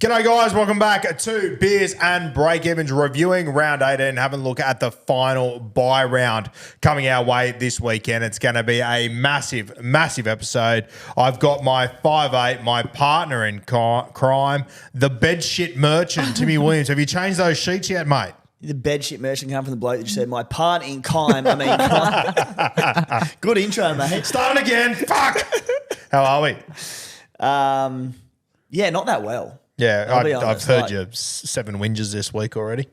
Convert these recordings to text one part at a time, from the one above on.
G'day guys, welcome back to Beers and Breakevens, reviewing round 18, having a look at the final bye round coming our way this weekend. It's going to be a massive, massive episode. I've got my 5'8", my partner in crime, the bedsheet merchant, Timmy Williams. Have you changed those sheets yet, mate? The bedsheet merchant come from the bloke that just said, my partner in crime. Good intro, mate. Starting again. Fuck. How are we? Yeah, not that well. Yeah, I've heard you 7 whinges this week already.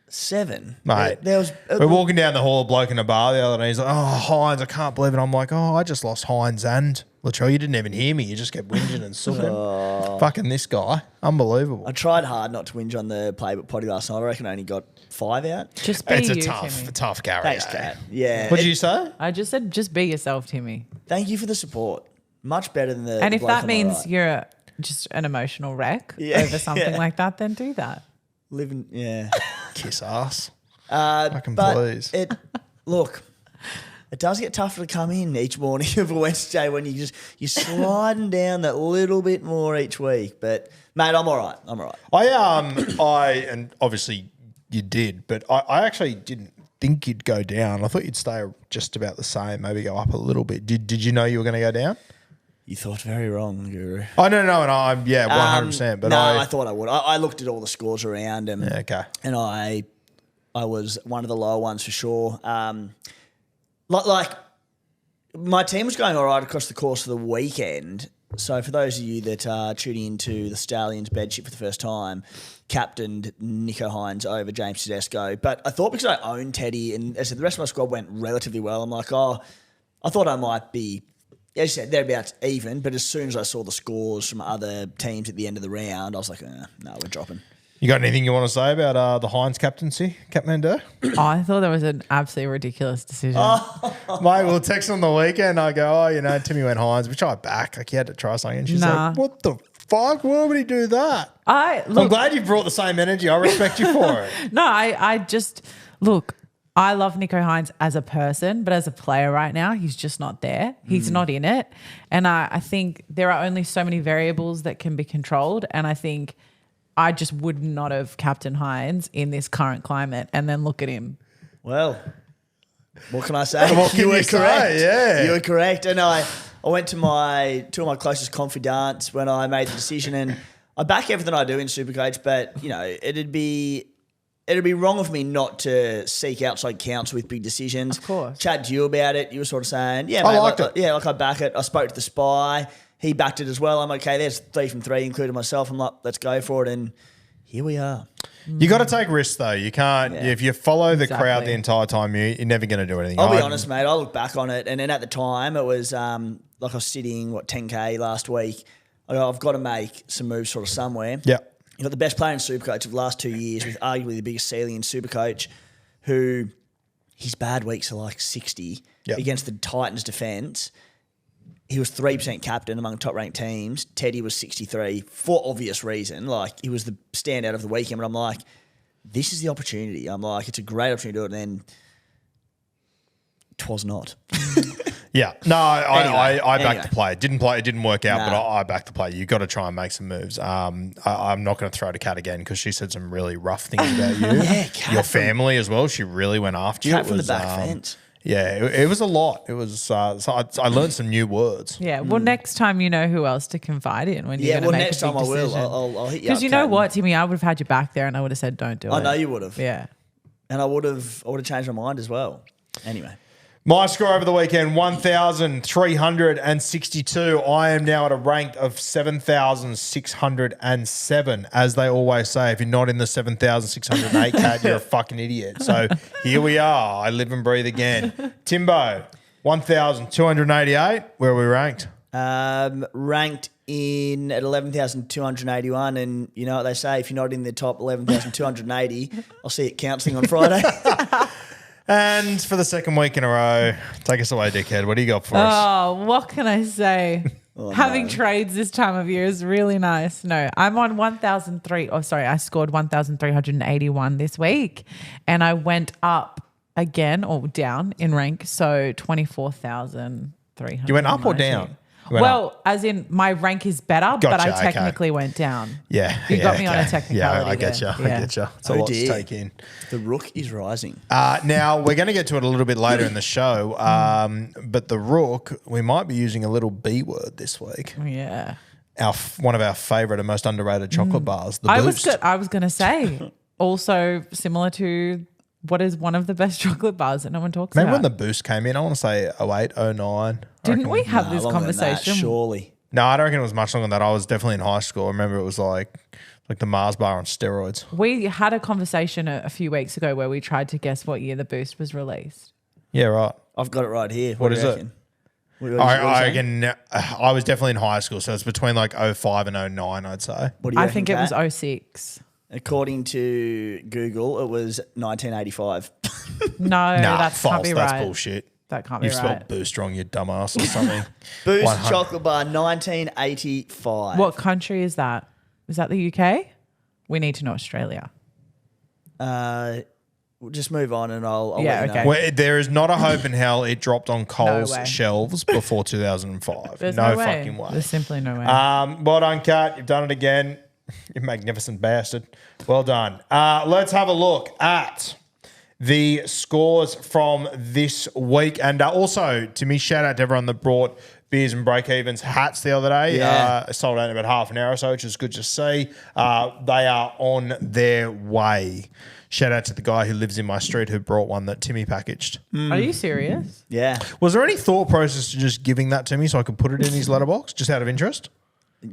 7? Mate, we're walking down the hall, a bloke in a bar the other day. He's like, oh, Hines, I can't believe it. I'm like, oh, I just lost Hines and Latrell. You didn't even hear me. You just kept whinging and sooking. Fucking this guy. Unbelievable. I tried hard not to whinge on the Playbook potty last night. I reckon I only got 5 out. Just be it's you, a tough carry. Thanks, Kat. Yeah. What did you say? I just said just be yourself, Timmy. Thank you for the support. Much better than the And the if bloke that on my means right. you're just an emotional wreck Yeah, over something yeah. like that, then do that. Living, yeah. Kiss ass. Fucking please. Look, it does get tougher to come in each morning of a Wednesday when you're sliding down that little bit more each week. But mate, I'm all right. I'm all right. And obviously you did, but I actually didn't think you'd go down. I thought you'd stay just about the same, maybe go up a little bit. Did you know you were going to go down? You thought very wrong, Guru. I don't know, and I'm 100%. But no, I thought I would. I looked at all the scores around and and I was one of the lower ones for sure. Like my team was going all right across the course of the weekend. So for those of you that are tuning into the Stallions bedsheet for the first time, captained Nicho Hines over James Tedesco. But I thought because I owned Teddy and as I said, the rest of my squad went relatively well, I'm like, I thought I might be, as you said, thereabouts even. But as soon as I saw the scores from other teams at the end of the round, I was like, no, we're dropping. You got anything you want to say about the Hines captaincy, Capmando? I thought that was an absolutely ridiculous decision. Mate, we'll text on the weekend. I go, Timmy went Hines, which I back. Like, he had to try something. And she's like, what the fuck? Why would he do that? I'm glad you brought the same energy. I respect you for it. No, I just, look, I love Nicho Hines as a person, but as a player right now, he's just not there. He's not in it. And I think there are only so many variables that can be controlled. And I think I just would not have captained Hines in this current climate. And then look at him. Well, what can I say? You were correct. Yeah. You were correct. And I went to two of my closest confidants when I made the decision, and I back everything I do in SuperCoach, but it'd be wrong of me not to seek outside counsel with big decisions. Of course. Chat to you about it. You were sort of saying, yeah, I mate, liked it. Yeah, like I back it. I spoke to the spy. He backed it as well. I'm okay, there's 3 from 3, including myself. I'm like, let's go for it. And here we are. You got to take risks, though. You can't, if you follow the crowd the entire time, you're never going to do anything. I'll be honest, mate. I look back on it, and then at the time, it was like I was sitting, 10K last week. I've got to make some moves sort of somewhere. Yeah. You got the best player in SuperCoach of the last 2 years with arguably the biggest ceiling in SuperCoach, who his bad weeks are like 60 against the Titans defence. He was 3% captain among top-ranked teams. Teddy was 63 for obvious reason. Like, he was the standout of the weekend. But I'm like, this is the opportunity. I'm like, it's a great opportunity to do it. And then 'twas not. Yeah. No, I backed Anyway. the play. It didn't work out, but I backed the play. You got to try and make some moves. I'm not going to throw to Kat again because she said some really rough things about you. Yeah, Kat. Your family as well. She really went after you. Cat from the back fence. Yeah, it was a lot. It was. So I learned some new words. Yeah. Well, next time you know who else to confide in when you're going to make next a big time I will. decision. I'll hit you up, Because you know Kat. what, Timmy, I would have had you back there and I would have said, don't do it. I know you would have. Yeah. And I would have changed my mind as well. Anyway. My score over the weekend, 1,362. I am now at a rank of 7,607. As they always say, if you're not in the 7,608 cat, you're a fucking idiot. So here we are. I live and breathe again. Timbo, 1,288. Where are we ranked? Ranked in at 11,281, and you know what they say, if you're not in the top 11,280, I'll see you at counselling on Friday. And for the second week in a row, take us away, dickhead. What do you got for us? Oh, what can I say? Having trades this time of year is really nice. No, I'm on 1,003. Oh, sorry, I scored 1,381 this week, and I went up again or down in rank, so 24,300. You went up or down? Well, as in my rank is better, but I Gotcha, okay. technically went down. Yeah. You got me on a okay. technicality Yeah, I get you. there. I get you. It's a lot to take in. The rook is rising. Now, we're going to get to it a little bit later in the show, but the rook, we might be using a little B word this week. Yeah. One of our favourite and most underrated chocolate bars, the Boost. I was going to say, also similar to what is one of the best chocolate bars that no one talks Remember about. when the Boost came in? I want to say 08, 09. Didn't we have this Longer than that, conversation? surely. No, I don't reckon it was much longer than that. I was definitely in high school. I remember it was like the Mars bar on steroids. We had a conversation a few weeks ago where we tried to guess what year the Boost was released. Yeah, right. I've got it right here. What do is you it? reckon? I reckon I was definitely in high school, so it's between like 05 and 09, I'd say. What do you I reckon, think it was Kat? 06. According to Google, it was 1985. No, Nah, that false. can't be That's right. bullshit. That can't be You've right. spelled Boost wrong, you dumbass, or something. Boost 100. chocolate bar, 1985. What country is that? Is that the UK? We need to know Australia. We'll just move on and I'll Yeah, let you know. okay. Well, there is not a hope in hell it dropped on Coles way. shelves before 2005. There's no no way. fucking way. There's simply no way. Well done, Kat. You've done it again. You magnificent bastard. Well done. Let's have a look at the scores from this week. And also, Timmy, shout out to everyone that brought Beers and Breakevens hats the other day. Yeah. Sold out in about half an hour or so, which is good to see. They are on their way. Shout out to the guy who lives in my street who brought one that Timmy packaged. Are you serious? Yeah. Was there any thought process to just giving that to me so I could put it in his letterbox, just out of interest?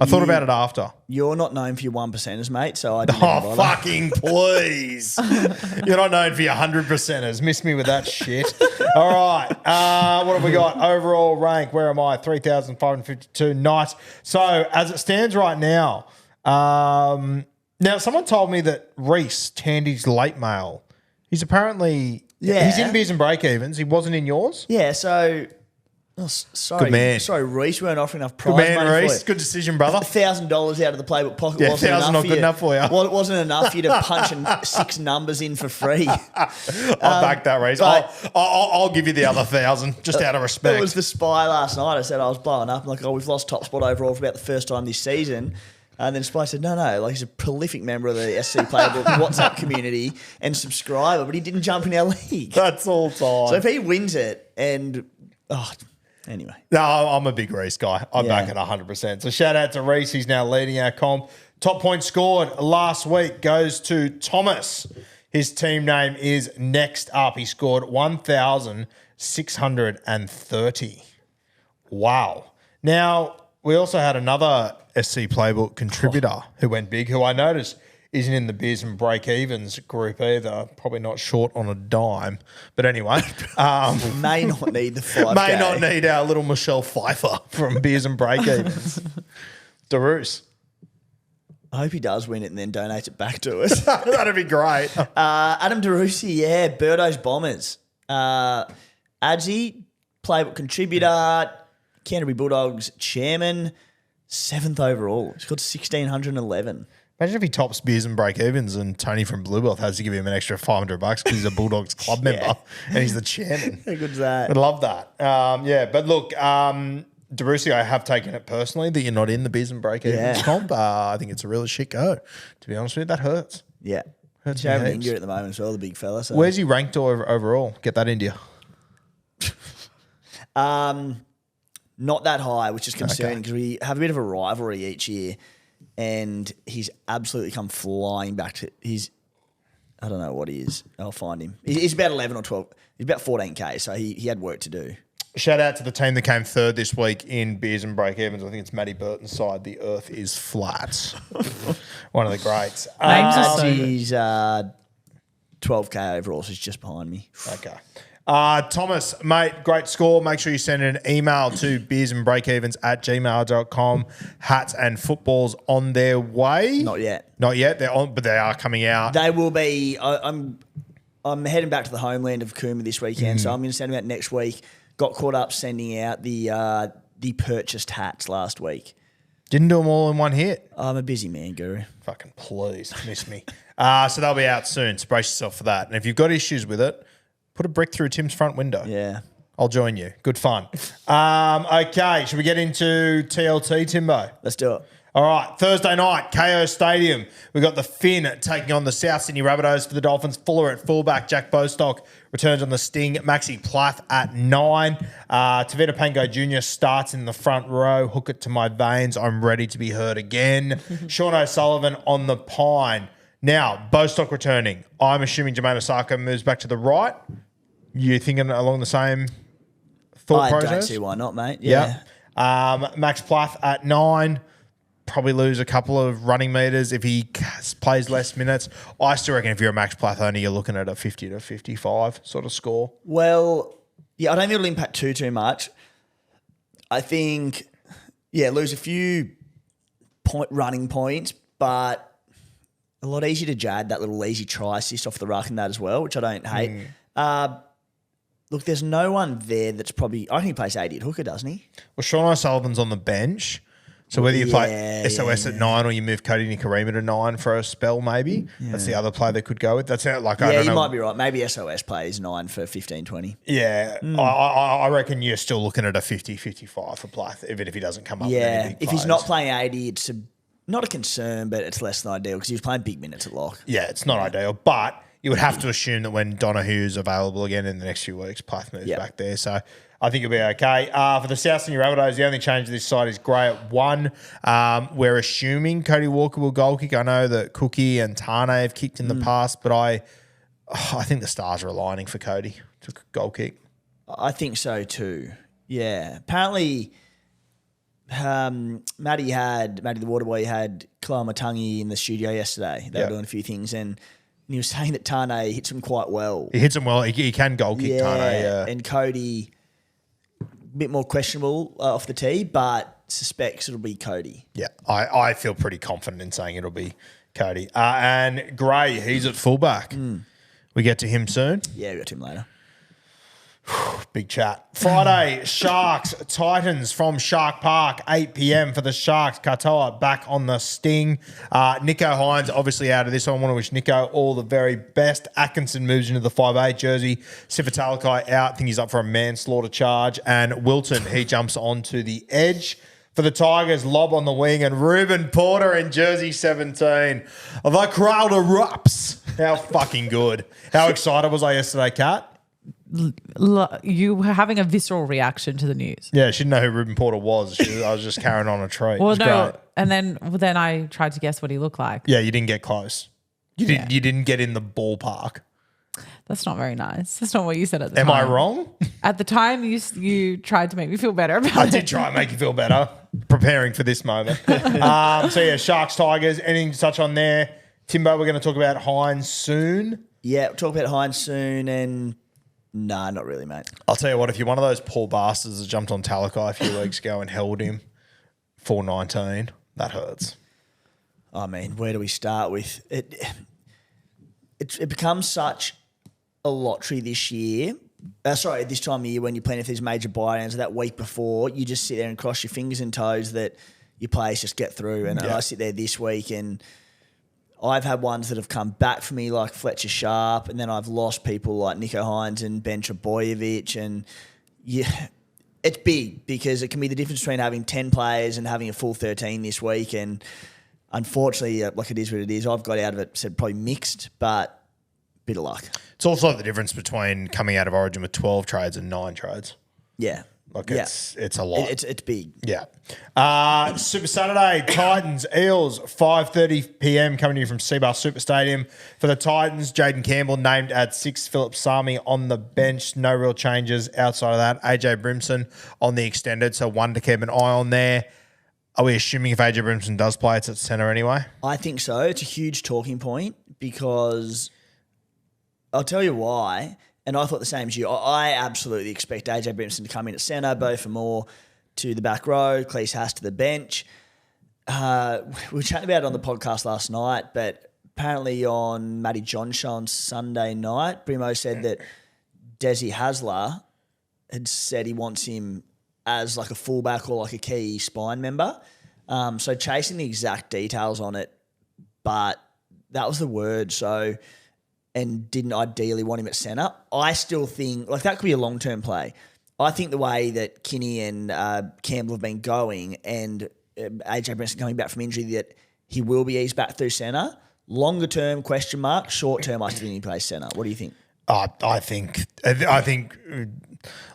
I thought about it after. You're not known for your 1%ers, mate, so I didn't Oh, bother. fucking please. You're not known for your 100%ers. Miss me with that shit. All right. What have we got? Overall rank, where am I? 3,552. Nice. So, as it stands right now, now someone told me that Reese Tandy's late mail. He's apparently, he's in Beers and Breakevens. He wasn't in yours. Yeah, so... Oh, sorry, Good man. Sorry, Reese, we weren't offering enough prize Good man, money Reese. for Good decision, brother. $1,000 out of the playbook pocket Yeah, wasn't 1,000 enough not for good you. enough for you. Well, it wasn't enough for you to punch 6 numbers in for free. I'll back that, Reese. I'll give you the other 1,000 just out of respect. It was the Spy last night. I said I was blowing up. I'm like, we've lost top spot overall for about the first time this season. And then Spy said, no, like he's a prolific member of the SC Playbook WhatsApp community and subscriber, but he didn't jump in our league. That's all time. So if he wins it anyway. No, I'm a big Reese guy. I'm Yeah. back at 100%. So shout out to Reese. He's now leading our comp. Top point scored last week goes to Thomas. His team name is Next Up. He scored 1,630. Wow. Now, we also had another SC Playbook contributor who went big, who I noticed isn't in the Beers and Breakevens group either. Probably not short on a dime. But anyway. May not need the 5K. May not need our little Michelle Pfeiffer from Beers and Breakevens. Daroos. I hope he does win it and then donates it back to us. That'd be great. Adam DeRusi, yeah, Birdo's Bombers. Adzi, Playbook contributor, Canterbury Bulldogs chairman, 7th overall. He's got 1,611. Imagine if he tops Beers and Breakevens and Tony from Bluebell has to give him an extra $500 because he's a Bulldogs club member and he's the chairman. How good's that? I'd love that. But look, DeBrucy, I have taken it personally that you're not in the Beers and Breakevens comp. I think it's a really shit go. To be honest with you, that hurts. Yeah. Hurts He's having me an heaps. injury at the moment as well, the big fella. So. Where's he ranked overall? Get that into you. Not that high, which is concerning because we have a bit of a rivalry each year, and he's absolutely come flying back to I don't know what he is. I'll find him. He's about 11 or 12. He's about 14K, so he had work to do. Shout out to the team that came third this week in Beers and Breakevens. I think it's Matty Burton's side. The earth is flat. One of the greats. Names are so He's 12K overall, so he's just behind me. Okay. Thomas, mate, great score. Make sure you send an email to beersandbreakevens@gmail.com. Hats and footballs on their way. Not yet. Not yet. They're on, but they are coming out. They will be. I'm heading back to the homeland of Cooma this weekend, so I'm going to send them out next week. Got caught up sending out the purchased hats last week. Didn't do them all in one hit. I'm a busy man, Guru. Fucking please, miss me. So they'll be out soon. So brace yourself for that. And if you've got issues with it, put a brick through Tim's front window. Yeah. I'll join you. Good fun. Okay, should we get into TLT, Timbo? Let's do it. All right, Thursday night, KO Stadium. We've got the Finn taking on the South Sydney Rabbitohs for the Dolphins. Fuller at fullback. Jack Bostock returns on the Sting. Maxi Plath at 9. Tavita Pango Jr. starts in the front row. Hook it to my veins. I'm ready to be heard again. Sean O'Sullivan on the Pine. Now, Bostock returning. I'm assuming Jermaine Osaka moves back to the right. You thinking along the same thought process? I don't see why not, mate. Yeah. Max Plath at 9. Probably lose a couple of running meters if he plays less minutes. I still reckon if you're a Max Plath owner, you're looking at a 50 to 55 sort of score. Well, yeah, I don't think it'll impact too much. I think, lose a few running points, but a lot easier to jad that little easy try assist off the ruck and that as well, which I don't hate. Look, there's no one there that's probably... I think he plays 80 at hooker, doesn't he? Well, Sean O'Sullivan's on the bench. So whether you play SOS at 9 or you move Cody Nikarima to 9 for a spell, maybe that's the other play they could go with. That's like I don't know. You might be right. Maybe SOS plays 9 for 15, 20. Yeah, I reckon you're still looking at a 50, 55 for Plath, even if he doesn't come up. with any big if plays. He's not playing 80, it's not a concern, but it's less than ideal because he was playing big minutes at lock. Yeah, it's not ideal, but you would have to assume that when Donahue's available again in the next few weeks, Plath moves back there. So I think it'll be okay. For the South Sydney Rabbitohs, the only change to this side is Gray at 1. We're assuming Cody Walker will goal kick. I know that Cookie and Tane have kicked in the past, but I think the stars are aligning for Cody to goal kick. I think so too. Yeah. Apparently, Matty the Waterboy had Kalamatangi in the studio yesterday. They were doing a few things and he was saying that Tane hits him quite well. He hits him well. He can goal kick Tane. And Cody... bit more questionable off the tee, but suspects it'll be Cody. Yeah, I feel pretty confident in saying it'll be Cody. And Gray, he's at fullback. We get to him soon. Yeah, we got to him later. Big chat. Friday, Sharks, Titans from Shark Park, 8 p.m. for the Sharks. Katoa back on the Sting. Nico Hines obviously out of this. I want to wish Nico all the very best. Atkinson moves into the 5'8 jersey. Sifatalakai out. I think he's up for a manslaughter charge. And Wilton, he jumps onto the edge. For the Tigers, Lob on the wing and Ruben Porter in jersey 17. The crowd erupts. How fucking good. How excited was I yesterday, Kat? You were having a visceral reaction to the news. Yeah, she didn't know who Ruben Porter was. I was just carrying on a treat. Well, no, great. And then I tried to guess what he looked like. Yeah, you didn't get close. You didn't get in the ballpark. That's not very nice. That's not what you said at the time. Am I wrong? At the time, you tried to make me feel better about it. I did try and make you feel better, preparing for this moment. Sharks, Tigers, anything to touch on there? Timbo, we're going to talk about Hines soon. Yeah, we'll talk about Hines soon and... Nah, not really, mate. I'll tell you what, if you're one of those poor bastards that jumped on Talakai a few weeks ago and held him for 19, that hurts. I mean, where do we start with it? It becomes such a lottery this year. This time of year when you're playing for these major buy-downs, that week before, you just sit there and cross your fingers and toes that your players just get through. And I sit there this week and I've had ones that have come back for me like Fletcher Sharp, and then I've lost people like Nico Hines and Ben Trebojevic. And it's big because it can be the difference between having 10 players and having a full 13 this week. And unfortunately, like it is what it is, I've got out of it, said probably mixed, but bit of luck. It's also the difference between coming out of Origin with 12 trades and 9 trades. Yeah. It's a lot. It's big. Yeah. Super Saturday, Titans, Eels, 5:30 p.m. coming to you from Seabar Super Stadium. For the Titans, Jaden Campbell named at 6, Philip Sami on the bench. No real changes outside of that. AJ Brimson on the extended, so one to keep an eye on there. Are we assuming if AJ Brimson does play, it's at centre anyway? I think so. It's a huge talking point because I'll tell you why. And I thought the same as you. I absolutely expect AJ Brimson to come in at centre, Beau Fermor to the back row, Cleese Haas to the bench. We were chatting about it on the podcast last night, but apparently on Matty John show on Sunday night, Brimo said that Desi Hasler had said he wants him as like a fullback or like a key spine member. So chasing the exact details on it, but that was the word. So... and didn't ideally want him at centre. I still think, like, that could be a long-term play. I think the way that Kinney and Campbell have been going and AJ Brenson coming back from injury, that he will be eased back through centre. Longer term, question mark. Short term, I still think he plays centre. What do you think? I think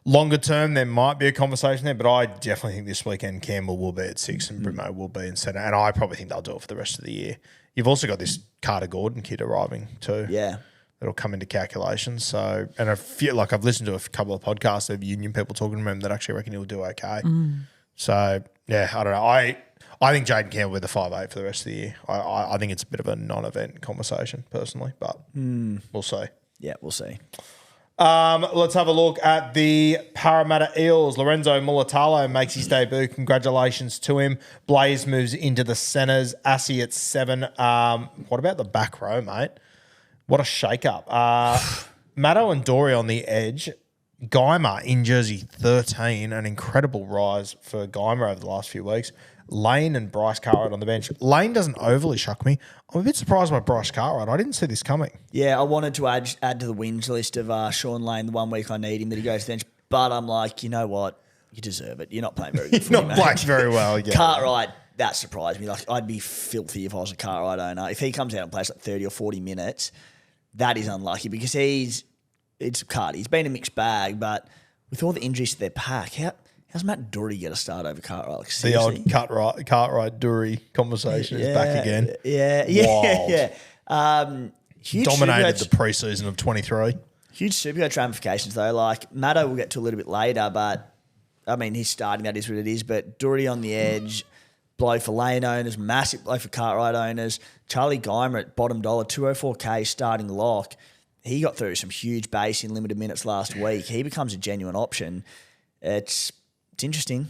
longer term there might be a conversation there, but I definitely think this weekend Campbell will be at 6 and Brimo will be in centre, and I probably think they'll do it for the rest of the year. You've also got this Carter Gordon kid arriving too. Yeah. It'll come into calculations. So, and I feel like I've listened to a couple of podcasts of Union people talking to him that actually reckon he'll do okay. So, yeah, I don't know. I think Jaden Campbell will be the 5'8" for the rest of the year. I think it's a bit of a non-event conversation personally, but we'll see. Yeah, we'll see. Let's have a look at the Parramatta Eels. Lorenzo Mulatalo makes his debut. Congratulations to him. Blaze moves into the centres. Assy at 7. What about the back row, mate? What a shake-up. Maddo and Dory on the edge. Geimer in jersey 13. An incredible rise for Geimer over the last few weeks. Lane and Bryce Cartwright on the bench. Lane doesn't overly shock me. I'm a bit surprised by Bryce Cartwright. I didn't see this coming. Yeah, I wanted to add to the wins list of Sean Lane the 1 week I need him that he goes to the bench. But I'm like, you know what? You deserve it. You're not playing very good. You're not playing very well. Yeah. Cartwright, that surprised me. Like, I'd be filthy if I was a Cartwright owner. If he comes out and plays like 30 or 40 minutes, that is unlucky because he's been a mixed bag, but with all the injuries to their pack, how's Matt Doherty get a start over Cartwright? Like, the old Cartwright Doherty conversation is back again. Yeah. Huge dominated the preseason of 23. Huge Supercoach ramifications though. Like, Matto will get to a little bit later, but I mean, he's starting, that is what it is. But Doherty on the edge, blow for Lane owners, massive blow for Cartwright owners. Charlie Geimer at bottom dollar, 204K starting lock. He got through some huge base in limited minutes last week. He becomes a genuine option. It's interesting.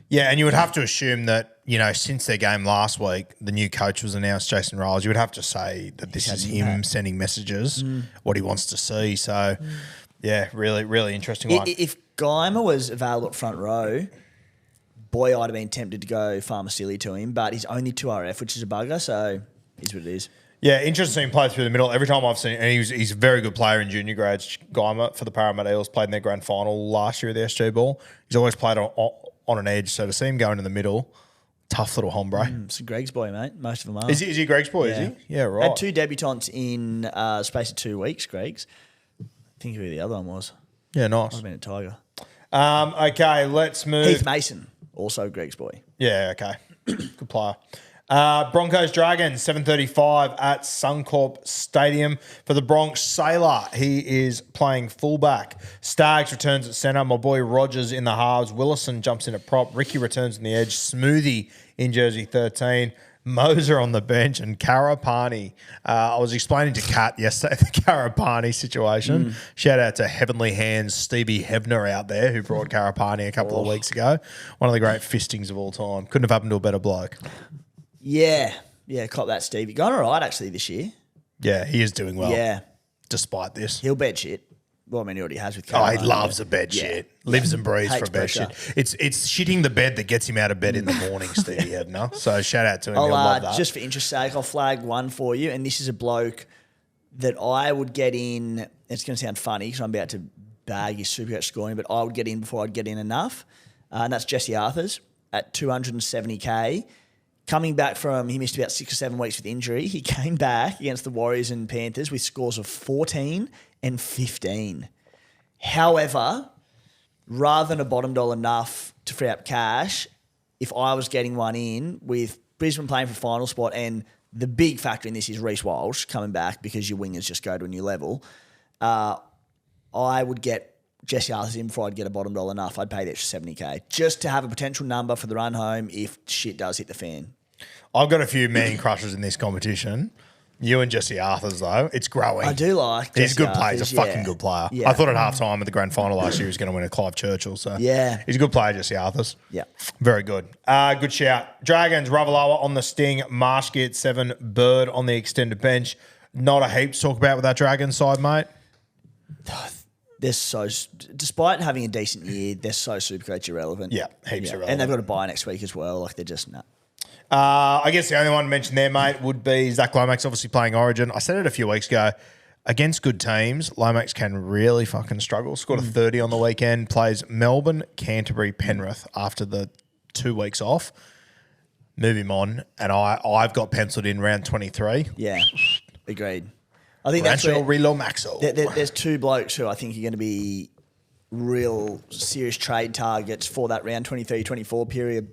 Yeah, and you would have to assume that, since their game last week, the new coach was announced, Jason Riles. You would have to say that this is him sending messages, what he wants to see. So, yeah, really, really interesting one. If Geimer was available at front row, boy, I'd have been tempted to go Farmasili to him, but he's only 2RF, which is a bugger, so here's what it is. Yeah, interesting play through the middle. Every time I've seen, and he's a very good player in junior grades. Geimer for the Parramatta Eels played in their grand final last year of the SG Ball. He's always played on an edge, so to see him going in the middle, tough little hombre. It's a Greg's boy, mate. Most of them are. Is he Greg's boy? Yeah. Is he? Yeah, right. Had 2 debutants in space of 2 weeks. Greg's. I think who the other one was. Yeah, nice. Might have been a Tiger. Okay, let's move. Heath Mason, also Greg's boy. Yeah, okay, good player. Broncos Dragons 7:35 at Suncorp Stadium for the Bronx. Sailor, he is playing fullback. Staggs returns at centre. My boy Rogers in the halves. Willison jumps in at prop. Ricky returns in the edge. Smoothie in jersey 13. Moser on the bench and Karapani. I was explaining to Kat yesterday the Karapani situation. Shout out to Heavenly Hands Stevie Hebner out there who brought Karapani a couple of weeks ago. One of the great fistings of all time. Couldn't have happened to a better bloke. Yeah, cop that, Stevie. Going all right, actually, this year. Yeah, he is doing well. Yeah. Despite this. He'll bed shit. Well, I mean, he already has with He loves a bed shit. Lives and breathes for a bed shit. It's shitting the bed that gets him out of bed in the morning, Stevie Hebner. So shout out to him. He'll love that. Just for interest's sake, I'll flag one for you. And this is a bloke that I would get in. It's going to sound funny because I'm about to bag his Supercoach scoring, but I would get in before I'd get in enough. And that's Jesse Arthurs at 270K. Coming back from, he missed about 6 or 7 weeks with injury. He came back against the Warriors and Panthers with scores of 14 and 15. However, rather than a bottom dollar enough to free up cash, if I was getting one in with Brisbane playing for final spot, and the big factor in this is Reece Walsh coming back because your wingers just go to a new level, I would get Jesse Arthurs in before I'd get a bottom dollar enough. I'd pay the extra 70K just to have a potential number for the run home if shit does hit the fan. I've got a few man crushes in this competition. You and Jesse Arthurs, though, it's growing. I do like He's Jesse a good player. He's a fucking good player. Yeah. I thought at halftime at the grand final last year he was going to win a Clive Churchill. So yeah, he's a good player, Jesse Arthurs. Yeah. Very good. Good shout. Dragons, Ravalawa on the sting. Marshke at 7. Bird on the extended bench. Not a heap to talk about with that Dragons side, mate. They're so, despite having a decent year, they're so Supercoach irrelevant. Yeah, heaps irrelevant. And they've got a bye next week as well. Like, they're just nah. I guess the only one mentioned there, mate, would be Zach Lomax, obviously playing Origin. I said it a few weeks ago. against good teams, Lomax can really fucking struggle. Scored a 30 on the weekend, plays Melbourne, Canterbury, Penrith after the 2 weeks off. Move him on, and I've got penciled in round 23. Yeah, agreed. I think that's where Lomaxo. There's two blokes who I think are going to be real serious trade targets for that round 23-24 period.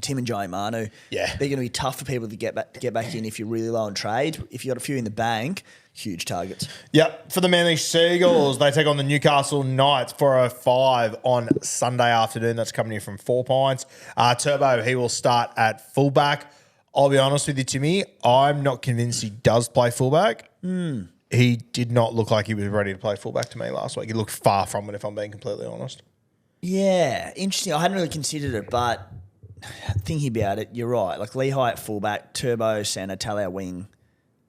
Tim and Joey Manu. Yeah. They're going to be tough for people to get back in if you're really low on trade. If you've got a few in the bank, huge targets. Yep. For the Manly Seagulls, they take on the Newcastle Knights 4:05 on Sunday afternoon. That's coming in from 4 Pines. Turbo, he will start at fullback. I'll be honest with you, Timmy, I'm not convinced he does play fullback. He did not look like he was ready to play fullback to me last week. He looked far from it, if I'm being completely honest. Yeah, interesting. I hadn't really considered it, but thinking about it, you're right. Like Lehigh at fullback, Turbo, centre, Talau wing.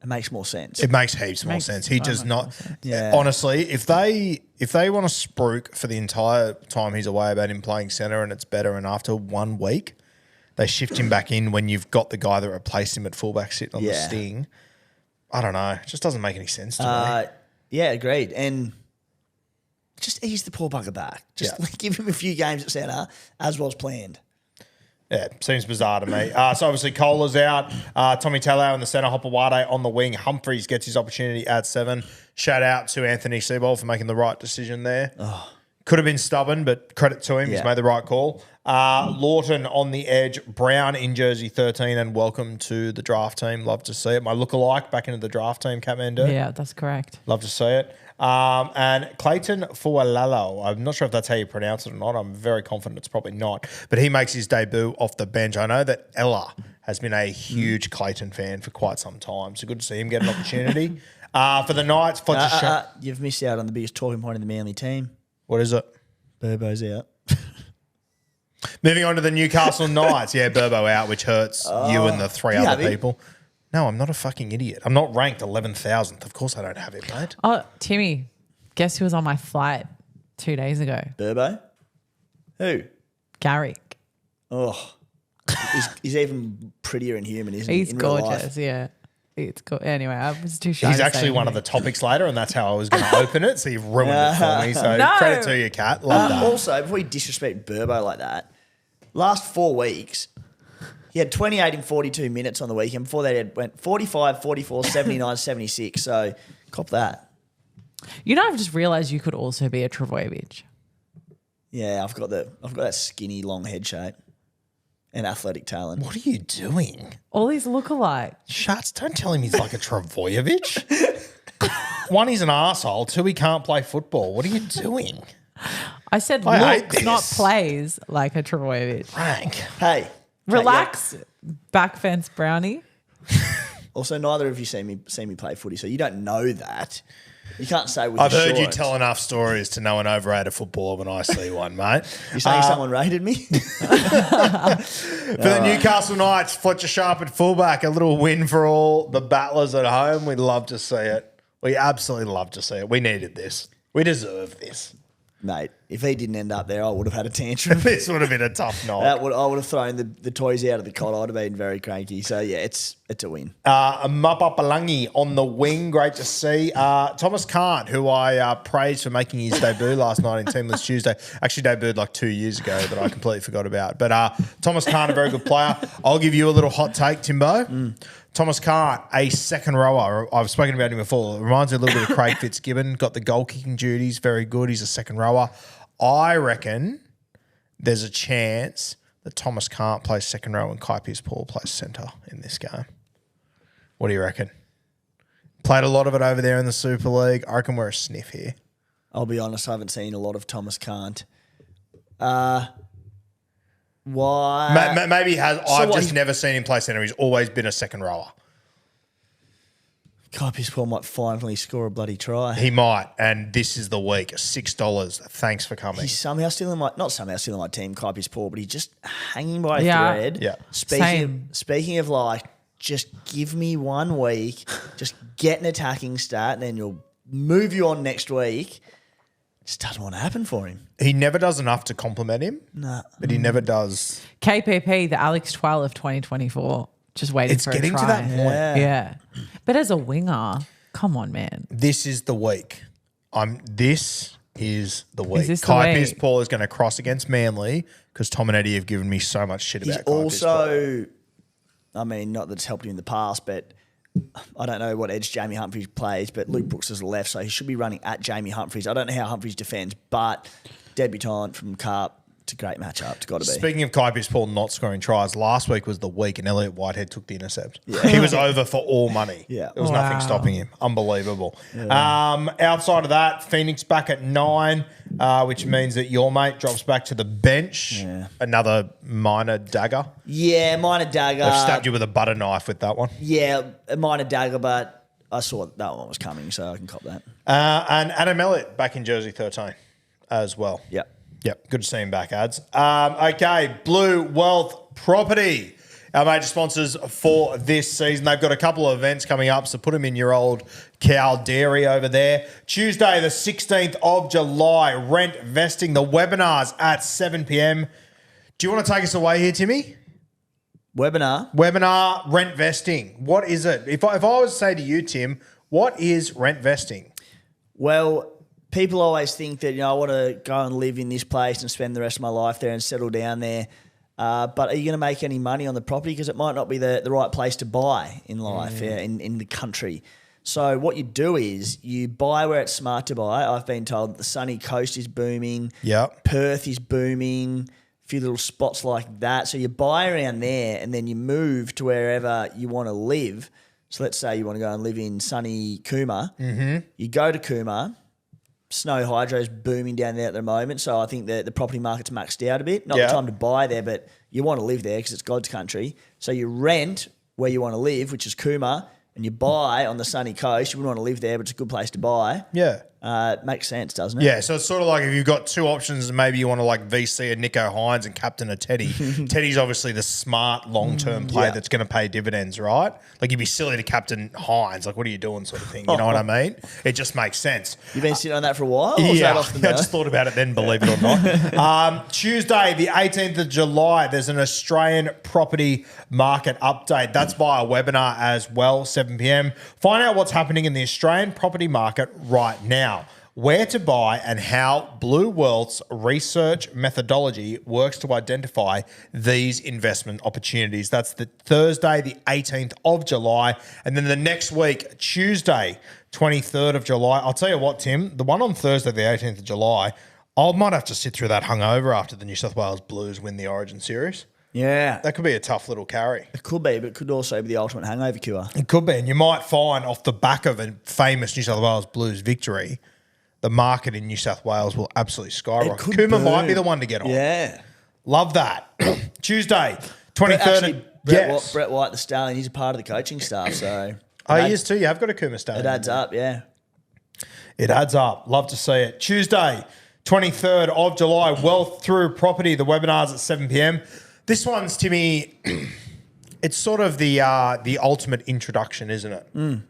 It makes more sense. It makes heaps more sense. He does not. Yeah. Honestly, if they want to spruik for the entire time he's away about him playing centre and it's better, and after 1 week they shift him back in when you've got the guy that replaced him at fullback sitting on the sting. I don't know. It just doesn't make any sense to me. Yeah, agreed. And just ease the poor bugger back. Just give him a few games at centre as was planned. Yeah, seems bizarre to me. So obviously Kohler's out. Tommy Talau in the centre, Hopewade on the wing. Humphreys gets his opportunity at 7. Shout out to Anthony Seibold for making the right decision there. Could have been stubborn, but credit to him. He's made the right call. Lawton on the edge. Brown in jersey 13, and welcome to the draft team. Love to see it. My lookalike back into the draft team, Catmandu. Yeah, that's correct. Love to see it. And Clayton Fualalo, I'm not sure if that's how you pronounce it or not. I'm very confident it's probably not. But he makes his debut off the bench. I know that Ella has been a huge Clayton fan for quite some time. So good to see him get an opportunity. For the Knights, Fletcher you've missed out on the biggest talking point in the Manly team. What is it? Burbo's out. Moving on to the Newcastle Knights. Yeah, Burbo out, which hurts you and the 3 other people. No, I'm not a fucking idiot. I'm not ranked 11,000th. Of course I don't have it, mate. Oh, Timmy, guess who was on my flight 2 days ago? Burbo? Who? Garrick. Oh, he's even prettier and human, isn't he? He's gorgeous, yeah. It's cool. Anyway, I was too shy. He's actually one of the topics later, and that's how I was going to open it. So you've ruined it for me. So credit to you, Kat. Love that. Also, before you disrespect Burbo like that, last 4 weeks, he had 28 in 42 minutes on the weekend. Before that, he went 45, 44, 79, 76. So cop that. You know, I've just realised you could also be a Travojevic. Yeah, I've got that skinny, long head shape and athletic talent. What are you doing? All these look alike. Shuts, don't tell him he's like a Travojevic. 1, he's an arsehole. 2, he can't play football. What are you doing? I said I hate looks, this. not plays like a Travojevic. Rank. Hey. Relax, back fence brownie. Also, neither of you seen me play footy, so you don't know that. You can't say with I've your heard you shorts. tell enough stories to know an overrated footballer when I see one, mate. You're saying someone rated me? For the Newcastle Knights, Fletcher Sharp at fullback, a little win for all the battlers at home. We'd love to see it. We absolutely love to see it. We needed this. We deserve this. Mate, if he didn't end up there, I would have had a tantrum. This would have been a tough night. I would have thrown the toys out of the cot. I'd have been very cranky. So, yeah, it's a win. Mapapalangi on the wing. Great to see. Thomas Kant, who I praised for making his debut last night in Teamless Tuesday. Actually debuted like 2 years ago that I completely forgot about. But Thomas Kant, a very good player. I'll give you a little hot take, Timbo. Thomas Kant, a second rower. I've spoken about him before. It reminds me a little bit of Craig Fitzgibbon. Got the goal kicking duties. Very good. He's a second rower. I reckon there's a chance that Thomas Kant plays second row and Kai Pearce-Paul plays centre in this game. What do you reckon? Played a lot of it over there in the Super League. I reckon we're a sniff here. I'll be honest, I haven't seen a lot of Thomas Kant. Why? Maybe he has. I've just never seen him play centre. He's always been a second rower. Kai Pearce-Paul might finally score a bloody try. He might, and this is the week. $6. Thanks for coming. He's somehow still in my team, Kai Pearce-Paul, but he's just hanging by a thread. Yeah. Speaking of like, just give me 1 week, just get an attacking stat, and then you'll move you on next week. Just doesn't want to happen for him. He never does enough to compliment him. Nah. But he never does. KPP, the Alex Twal of 2024. Just waiting for a try. It's getting to that point. Yeah. But as a winger, come on, man. This is the week. This is the week. this the Kai week? Pearce-Paul is going to cross against Manly because Tom and Eddie have given me so much shit He's about Kai Pearce-Paul. also, I mean, not that it's helped him in the past, but I don't know what edge Jamie Humphries plays, but Luke Brooks is left, so he should be running at Jamie Humphries. I don't know how Humphries defends, but debutant from Carp, it's a great matchup. It's got to be. Speaking of Kai Pearce-Paul not scoring tries, last week was the week and Elliot Whitehead took the intercept. Yeah. He was over for all money. Yeah. There was nothing stopping him. Unbelievable. Yeah. Outside of that, Phoenix back at 9, which means that your mate drops back to the bench. Yeah. Another minor dagger. Yeah, minor dagger. They've stabbed you with a butter knife with that one. Yeah, a minor dagger, but I saw that one was coming, so I can cop that. And Adam Elliott back in jersey 13 as well. Yeah. Yep, good to see him back, Ads. Okay, Blue Wealth Property, our major sponsors for this season. They've got a couple of events coming up, so put them in your old cow dairy over there. Tuesday, the 16th of July, Rent Vesting, the webinars at 7 p.m. Do you want to take us away here, Timmy? Webinar, Rent Vesting. What is it? If I was to say to you, Tim, what is Rent Vesting? Well, people always think that, I want to go and live in this place and spend the rest of my life there and settle down there. But are you going to make any money on the property? Because it might not be the right place to buy in life, in the country. So what you do is you buy where it's smart to buy. I've been told the sunny coast is booming. Yep. Perth is booming. A few little spots like that. So you buy around there and then you move to wherever you want to live. So let's say you want to go and live in sunny Cooma. Mm-hmm. You go to Cooma. Snow hydro is booming down there at the moment, so I think the property market's maxed out a bit. Not the time to buy there, but you want to live there because it's God's country. So you rent where you want to live, which is Cooma, and you buy on the sunny coast. You wouldn't want to live there, but it's a good place to buy. Yeah. It makes sense, doesn't it? Yeah, so it's sort of like if you've got two options, maybe you want to like VC a Nico Hines and captain a Teddy. Teddy's obviously the smart long-term play that's going to pay dividends, right? Like you'd be silly to captain Hines. Like, what are you doing sort of thing? You know what I mean? It just makes sense. You've been sitting on that for a while? Or Yeah, was that I just thought about it then, believe it or not. Tuesday, the 18th of July, there's an Australian property market update. That's via webinar as well, 7 p.m. Find out what's happening in the Australian property market right now, where to buy and how Blue Wealth's research methodology works to identify these investment opportunities. That's the Thursday, the 18th of July. And then the next week, Tuesday, 23rd of July. I'll tell you what, Tim, the one on Thursday, the 18th of July, I might have to sit through that hungover after the New South Wales Blues win the Origin Series. Yeah. That could be a tough little carry. It could be, but it could also be the ultimate hangover cure. It could be. And you might find off the back of a famous New South Wales Blues victory, the market in New South Wales will absolutely skyrocket. Cooma might be the one to get on. Yeah. Love that. Tuesday, 23rd. Actually, Brett White, the Stallion, he's a part of the coaching staff. So he is too. You have got a Cooma Stallion. It adds up, yeah. It adds up. Love to see it. Tuesday, 23rd of July, Wealth Through Property. The webinar's at 7 p.m. This one's, Timmy, it's sort of the ultimate introduction, isn't it? Mm.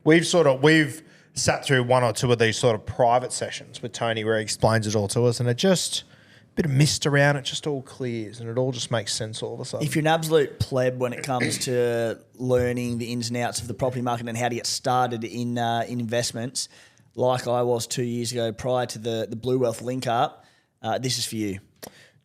We've sat through one or two of these sort of private sessions with Tony where he explains it all to us, and it just, a bit of mist around, it just all clears and it all just makes sense all of a sudden. If you're an absolute pleb when it comes to learning the ins and outs of the property market and how to get started in investments, like I was 2 years ago prior to the Blue Wealth link up, this is for you.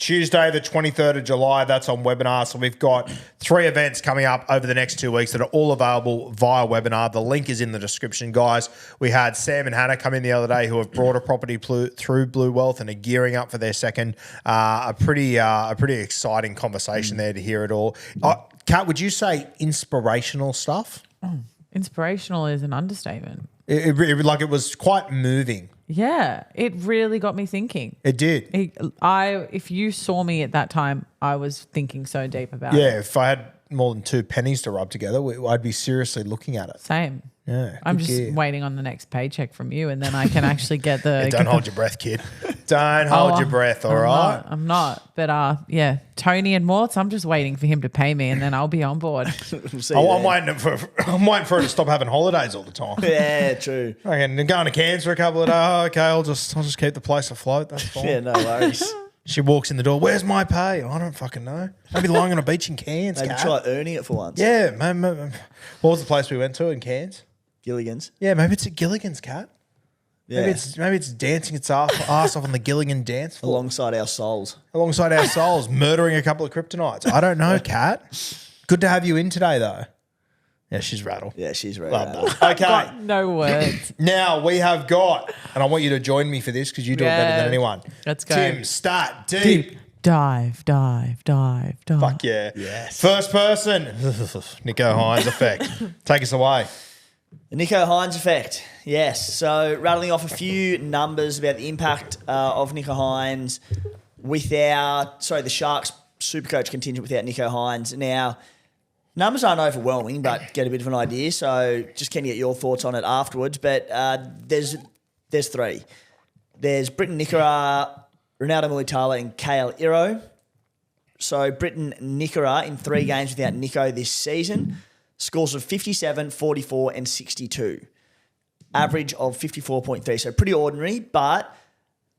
Tuesday, the 23rd of July, that's on webinar. So we've got 3 events coming up over the next 2 weeks that are all available via webinar. The link is in the description, guys. We had Sam and Hannah come in the other day who have brought a property through Blue Wealth and are gearing up for their second. A pretty exciting conversation there to hear it all. Kat, would you say inspirational stuff? Inspirational is an understatement. It was quite moving. Yeah, it really got me thinking. It did. If you saw me at that time, I was thinking so deep about it. Yeah, if I had more than 2 pennies to rub together, I'd be seriously looking at it. Same. Yeah, I'm just waiting on the next paycheck from you, and then I can actually get the... Don't hold your breath, kid. Don't hold your breath, all right? I'm not. But yeah, Tony and Morts, I'm just waiting for him to pay me, and then I'll be on board. I'm waiting for her to stop having holidays all the time. Yeah, true. And going to Cairns for a couple of days. Oh, okay, I'll just keep the place afloat. That's fine. Yeah, no worries. She walks in the door. Where's my pay? I don't fucking know. Maybe lying on a beach in Cairns. Maybe try earning it for once. Yeah, man. What was the place we went to in Cairns? Gilligan's. Yeah, maybe it's at Gilligan's, Cat. Yeah. Maybe it's dancing its ass off on the Gilligan dance floor. Alongside our souls. Murdering a couple of kryptonites. I don't know, Cat. Good to have you in today, though. Yeah, she's rattled. Yeah, she's ready. Love that. Okay. Got no words. Now we have got, and I want you to join me for this because you do it better than anyone. Let's go. Tim, start deep. Dive. Fuck yeah. Yes. First person. Nico Hines effect. Take us away. The Nico Hines effect. Yes. So rattling off a few numbers about the impact of Nico Hines the Sharks Supercoach contingent without Nico Hines. Now, numbers aren't overwhelming, but get a bit of an idea. So just can you get your thoughts on it afterwards. But there's three. There's Britton Nikora, Ronaldo Mulitalo, and Kale Iro. So Britton Nikora in 3 games without Nico this season. Scores of 57, 44, and 62. Average of 54.3. So pretty ordinary, but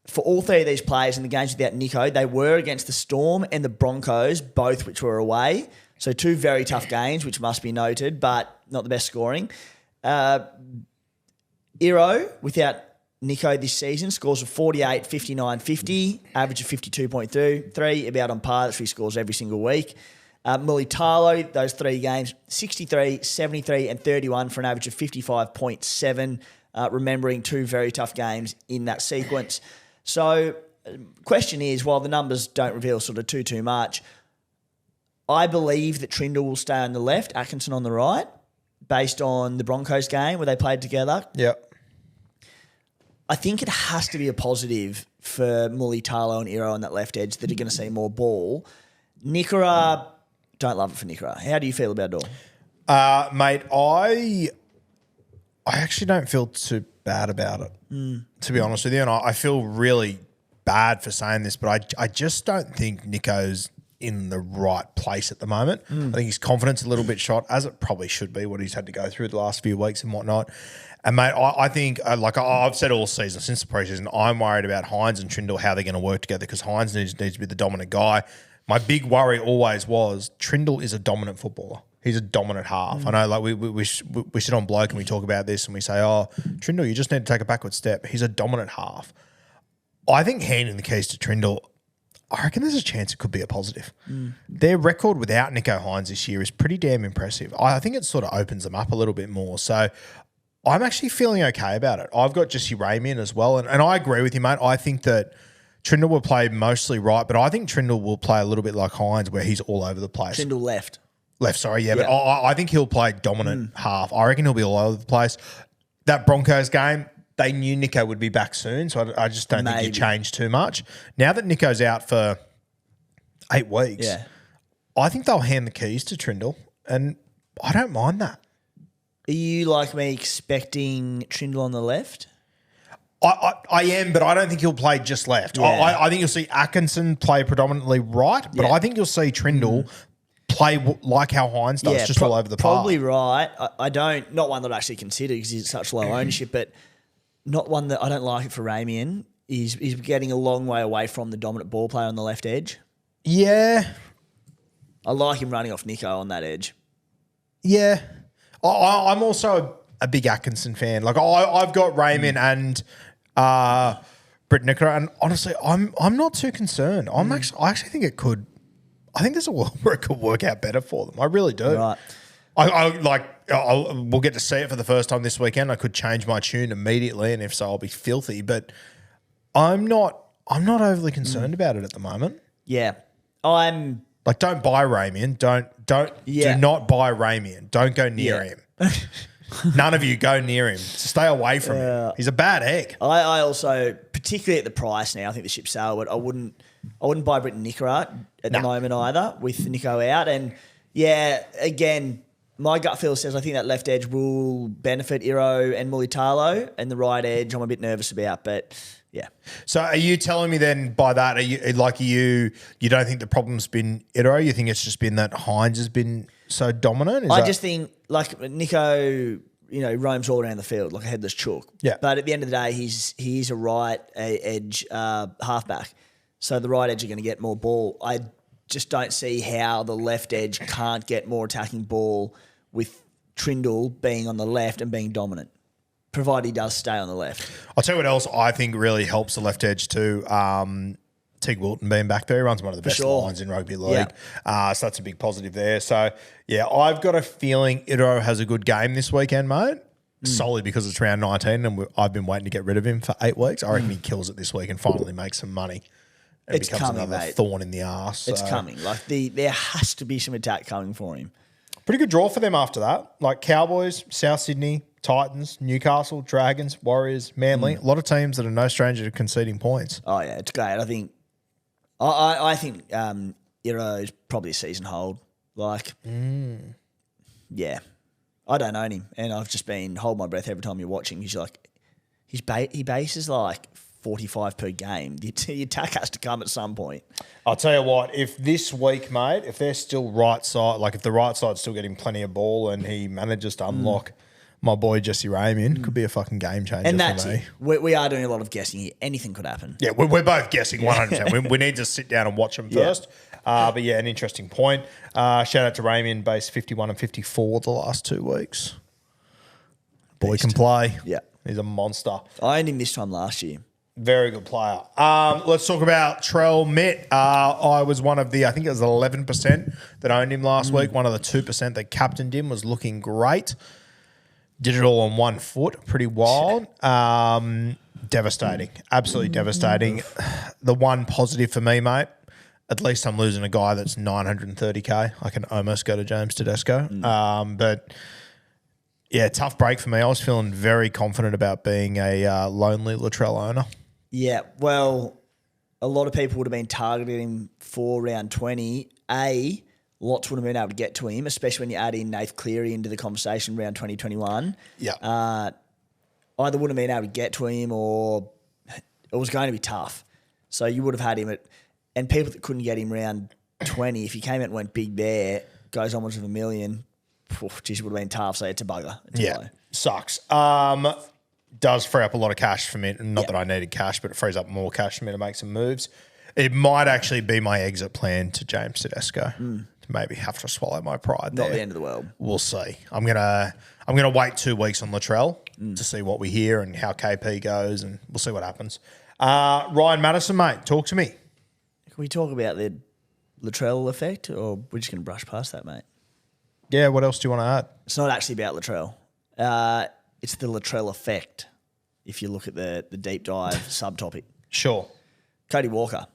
for all 3 of these players in the games without Nico, they were against the Storm and the Broncos, both which were away. So 2 very tough games, which must be noted, but not the best scoring. Iro, without Nico this season, scores of 48, 59, 50, average of 52.3, about on par. That's what he scores every single week. Mulitalo, those 3 games, 63, 73, and 31 for an average of 55.7, remembering 2 very tough games in that sequence. So question is, while the numbers don't reveal sort of too much, I believe that Trindle will stay on the left, Atkinson on the right, based on the Broncos game where they played together. Yep. I think it has to be a positive for Mulitalo and Iro on that left edge that are going to see more ball. Nikora, don't love it for Nikora. How do you feel about it all? Mate, I actually don't feel too bad about it, to be honest with you. And I feel really bad for saying this, but I just don't think Nico's in the right place at the moment. I think his confidence a little bit shot, as it probably should be, what he's had to go through the last few weeks and whatnot. And, mate, I think, I've said all season, since the preseason, I'm worried about Hines and Trindle, how they're going to work together, because Hines needs to be the dominant guy. My big worry always was Trindle is a dominant footballer. He's a dominant half. I know, we sit on Bloke and we talk about this and we say, oh, Trindle, you just need to take a backward step. He's a dominant half. I think handing the keys to Trindle, I reckon there's a chance it could be a positive. Their record without Nico Hines this year is pretty damn impressive. I think it sort of opens them up a little bit more. So I'm actually feeling okay about it. I've got Jesse Ramy in as well, and I agree with you, mate. I think that Trindle will play mostly right, but I think Trindle will play a little bit like Hines, where he's all over the place. Trindle left. But I think he'll play dominant half. I reckon he'll be all over the place. That Broncos game, they knew Nico would be back soon, so I just don't think you change too much. Now that Nico's out for 8 weeks, I think they'll hand the keys to Trindle, and I don't mind that. Are you, like me, expecting Trindle on the left? I am, but I don't think he'll play just left. Yeah. I think you'll see Atkinson play predominantly right, but I think you'll see Trindle play like how Hines does, just all over the park. Probably right. Not one that I actually consider because he's such low ownership, but not one that I don't like it for Ramian. He's getting a long way away from the dominant ball player on the left edge. Yeah. I like him running off Nico on that edge. Yeah. I'm also a big Atkinson fan. Like I've got Raymond and Britt Nicola, and honestly, I'm not too concerned. I actually think it could. I think there's a world where it could work out better for them. I really do. Right. We'll get to see it for the first time this weekend. I could change my tune immediately, and if so, I'll be filthy. But I'm not overly concerned about it at the moment. Yeah, I'm. Like, don't buy Ramian. Do not buy Ramian. Don't go near him. None of you go near him. Stay away from him. He's a bad egg. I also, particularly at the price now, I think the ship sailed, but I wouldn't buy Britton Nicola at the moment either with Nico out. And yeah, again, my gut feel says I think that left edge will benefit Iro and Mulitalo, and the right edge I'm a bit nervous about, but yeah. So are you telling me then by that, you don't think the problem's been Iro? You think it's just been that Hines has been so dominant? I just think like Nico, roams all around the field like a headless chook. Yeah. But at the end of the day, he's a right edge halfback. So the right edge are going to get more ball. I just don't see how the left edge can't get more attacking ball with Trindle being on the left and being dominant, provided he does stay on the left. I'll tell you what else I think really helps the left edge too. Teague Wilton being back there. He runs one of the best lines in rugby league. So that's a big positive there. So, yeah, I've got a feeling Iro has a good game this weekend, mate, solely because it's round 19 and I've been waiting to get rid of him for 8 weeks. I reckon he kills it this week and finally makes some money. It becomes coming, another thorn in the arse. It's coming. Like there has to be some attack coming for him. Pretty good draw for them after that. Like Cowboys, South Sydney, Titans, Newcastle, Dragons, Warriors, Manly. A lot of teams that are no stranger to conceding points. Oh, yeah, it's great. I think Iro is probably a season hold. Like, yeah, I don't own him, and I've just been hold my breath every time you watch him. He's like, he bases like 45 per game. The attack has to come at some point. I'll tell you what, if this week, mate, if they're still right side, like if the right side's still getting plenty of ball and he manages to unlock my boy Jesse Raymond, could be a fucking game changer and that's for me. We are doing a lot of guessing here. Anything could happen. Yeah, we're both guessing 100%. We need to sit down and watch them first. But yeah, an interesting point. Shout out to Raymond, base 51 and 54 the last 2 weeks. Boy can play. Yeah. He's a monster. I owned him this time last year. Very good player. Let's talk about Trell Mitt. I was one of the, I think it was 11% that owned him last week. One of the 2% that captained him, was looking great. Did it all on 1 foot. Pretty wild. Devastating. Absolutely devastating. The one positive for me, mate, at least I'm losing a guy that's 930K. I can almost go to James Tedesco. But yeah, tough break for me. I was feeling very confident about being a lonely Latrell owner. Yeah, well, a lot of people would have been targeting him for round 20. Lots would have been able to get to him, especially when you add in Nath Cleary into the conversation round 2021. Yeah. Either would have been able to get to him or it was going to be tough. So you would have had him and people that couldn't get him round 20, if he came out and went big there, goes onwards of $1 million, geez, it would have been tough. So it's a bugger. Sucks. Does free up a lot of cash for me. Not that I needed cash, but it frees up more cash for me to make some moves. It might actually be my exit plan to James Tedesco. To maybe have to swallow my pride. Not the end of the world. We'll see. I'm gonna wait 2 weeks on Latrell to see what we hear and how KP goes, and we'll see what happens. Ryan Madison, mate, talk to me. Can we talk about the Latrell effect, or we're just going to brush past that, mate? Yeah, what else do you want to add? It's not actually about Latrell. It's the Latrell effect, if you look at the deep dive subtopic. Sure. Cody Walker.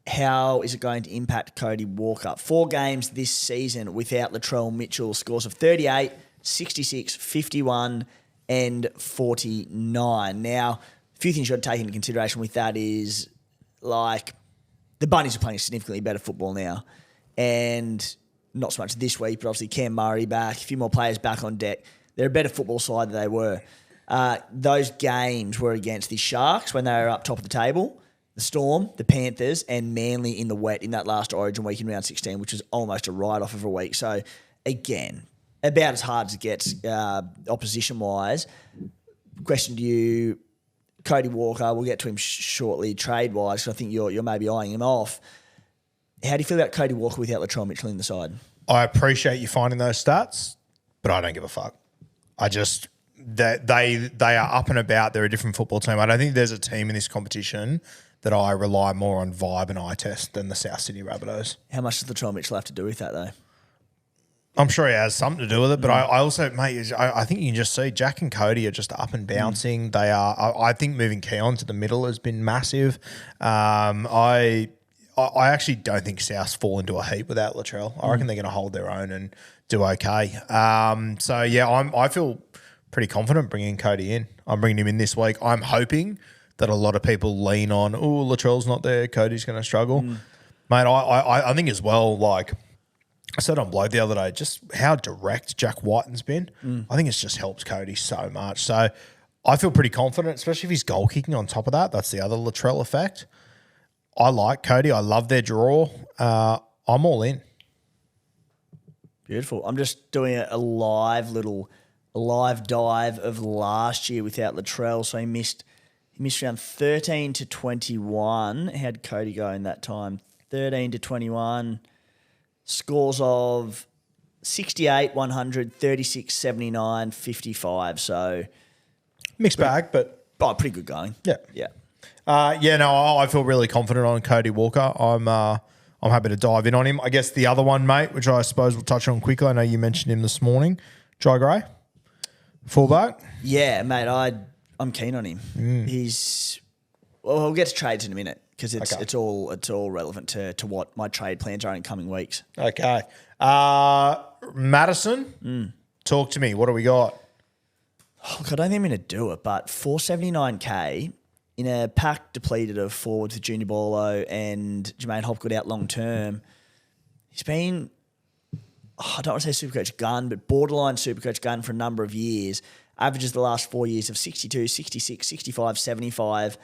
How is it going to impact Cody Walker? 4 games this season without Latrell Mitchell, scores of 38, 66, 51 and 49. Now, a few things you've got to take into consideration with that is, like, the Bunnies are playing significantly better football now. And not so much this week, but obviously Cam Murray back, a few more players back on deck. They're a better football side than they were. Those games were against the Sharks when they were up top of the table, the Storm, the Panthers, and Manly in the wet in that last Origin week in round 16, which was almost a write-off of a week. So, again, about as hard as it gets opposition-wise. Question to you, Cody Walker, we'll get to him shortly trade-wise, because I think you're maybe eyeing him off. How do you feel about Cody Walker without Latrell Mitchell in the side? I appreciate you finding those stats, but I don't give a fuck. They are up and about. They're a different football team. I don't think there's a team in this competition that I rely more on vibe and eye test than the South Sydney Rabbitohs. How much does Latrell Mitchell have to do with that, though? I'm sure he has something to do with it, but I also, mate, I think you can just see Jack and Cody are just up and bouncing. They are. I think moving Keon to the middle has been massive. I actually don't think Souths fall into a heap without Latrell. I reckon they're going to hold their own and do okay. So yeah, I feel pretty confident bringing Cody in. I'm bringing him in this week. I'm hoping that a lot of people lean on, oh, Latrell's not there, Cody's going to struggle. Mate, I think as well, like I said on Bloke the other day, just how direct Jack Whiten's been. I think it's just helped Cody so much. So I feel pretty confident, especially if he's goal kicking on top of that. That's the other Latrell effect. I like Cody. I love their draw. I'm all in. Beautiful. I'm just doing a live dive of last year without Latrell. So he missed round 13 to 21. How'd Cody go in that time? 13 to 21. Scores of 68, 100, 36, 79, 55. So mixed bag, but pretty good going. Yeah. Yeah. I feel really confident on Cody Walker. I'm happy to dive in on him. I guess the other one, mate, which I suppose we'll touch on quickly. I know you mentioned him this morning. Jai Gray, fullback. Yeah, mate, I'm keen on him. We'll get to trades in a minute because it's all relevant to what my trade plans are in coming weeks. Okay. Madison, talk to me. What do we got? Oh, look, I don't think I'm going to do it, but 479K in a pack depleted of forwards with Junior Borlo and Jermaine Hopgood out long term. He's been, I don't want to say Supercoach gun, but borderline Supercoach gun for a number of years. Averages the last 4 years of 62, 66, 65, 75.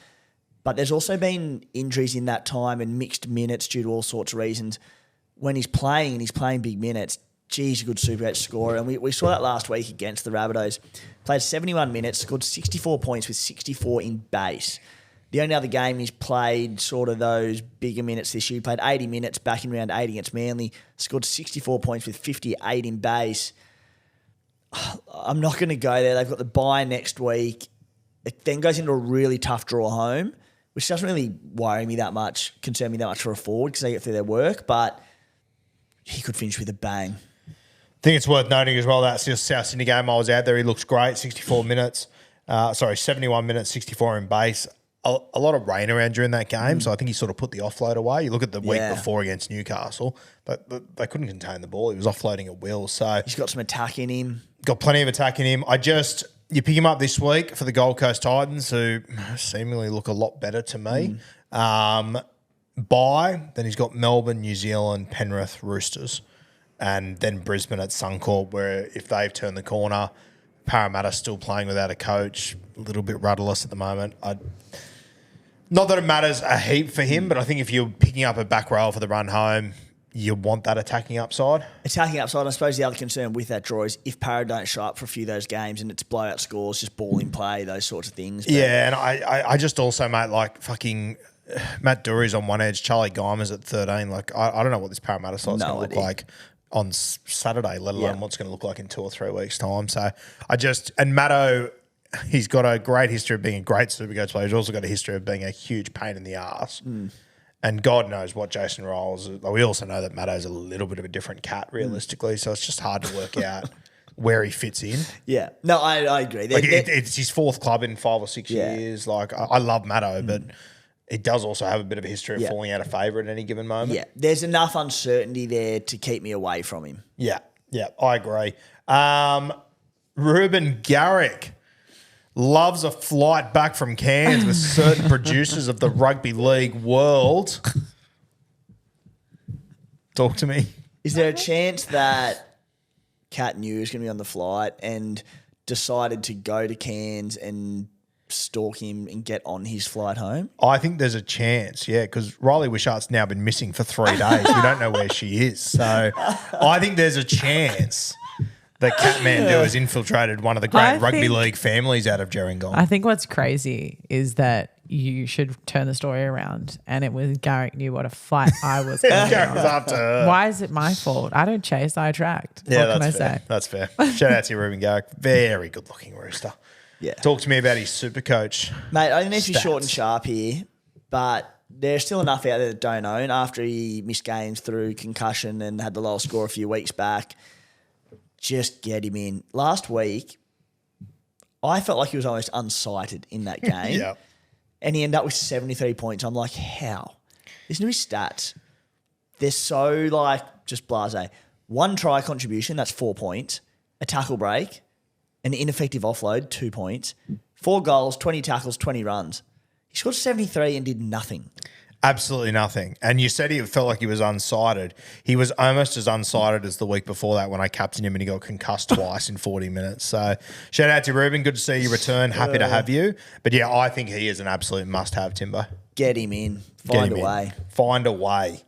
But there's also been injuries in that time and mixed minutes due to all sorts of reasons. When he's playing and he's playing big minutes, geez, a good Supercoach scorer. And we saw that last week against the Rabbitohs. Played 71 minutes, scored 64 points with 64 in base. The only other game he's played sort of those bigger minutes this year. He played 80 minutes back in round 8 against Manly, scored 64 points with 58 in base. I'm not going to go there. They've got the bye next week. It then goes into a really tough draw home, which doesn't really worry me that much, concern me that much for a forward because they get through their work, but he could finish with a bang. I think it's worth noting as well that South Sydney game I was out there, he looks great, 71 minutes, 64 in base. A lot of rain around during that game, so I think he sort of put the offload away. You look at the week before against Newcastle, but they couldn't contain the ball. He was offloading at will. So he's got some attack in him. Got plenty of attack in him. You pick him up this week for the Gold Coast Titans, who seemingly look a lot better to me. Then he's got Melbourne, New Zealand, Penrith, Roosters, and then Brisbane at Suncorp, where if they've turned the corner, Parramatta's still playing without a coach, a little bit rudderless at the moment. Not that it matters a heap for him, but I think if you're picking up a back row for the run home, you want that attacking upside. Attacking upside, I suppose the other concern with that draw is if Parra don't show up for a few of those games and it's blowout scores, just ball in play, those sorts of things. But and I just also, mate, like fucking Matt Dury's on one edge, Charlie Geimer's at 13. Like, I don't know what this Parramatta side's going to look like on Saturday, let alone what's going to look like in 2 or 3 weeks' time. So and Matto, he's got a great history of being a great Supercoach player. He's also got a history of being a huge pain in the ass. And God knows what Jason Rolls. We also know that Matto's a little bit of a different cat, realistically. So it's just hard to work out where he fits in. Yeah. No, I agree. It's his 4th club in 5 or 6 years. Like, I love Matto, but it does also have a bit of a history of falling out of favour at any given moment. Yeah. There's enough uncertainty there to keep me away from him. Yeah, I agree. Ruben Garrick loves a flight back from Cairns with certain producers of the rugby league world. Talk to me. Is there a chance that Kat knew he was going to be on the flight and decided to go to Cairns and stalk him and get on his flight home? I think there's a chance, because Riley Wishart's now been missing for 3 days. We don't know where she is. So I think there's a chance that Catmandu has infiltrated one of the great rugby league families out of Gerringong. I think what's crazy is that you should turn the story around and it was Garrick knew what a fight I was going on. Garrick was after her. Why is it my fault? I don't chase, I attract. Yeah, what can I fair. say? That's fair. Shout out to you, Ruben Garrick. Very good looking rooster. Yeah. Talk to me about his Supercoach. Mate, I need to be short and sharp here, but there's still enough out there that don't own. After he missed games through concussion and had the lowest score a few weeks back, just get him in. Last week, I felt like he was almost unsighted in that game. Yeah. And he ended up with 73 points. I'm like, how? Listen to his stats. They're so just blasé. 1 try contribution, that's 4 points. A tackle break, an ineffective offload, 2 points. 4 goals, 20 tackles, 20 runs. He scored 73 and did nothing. Absolutely nothing. And you said he felt like he was unsighted. He was almost as unsighted as the week before that when I captained him and he got concussed twice in 40 minutes. So shout out to Ruben. Good to see you return. Happy to have you. But yeah, I think he is an absolute must-have, Timbo. Get him in. Find a way. Find a way.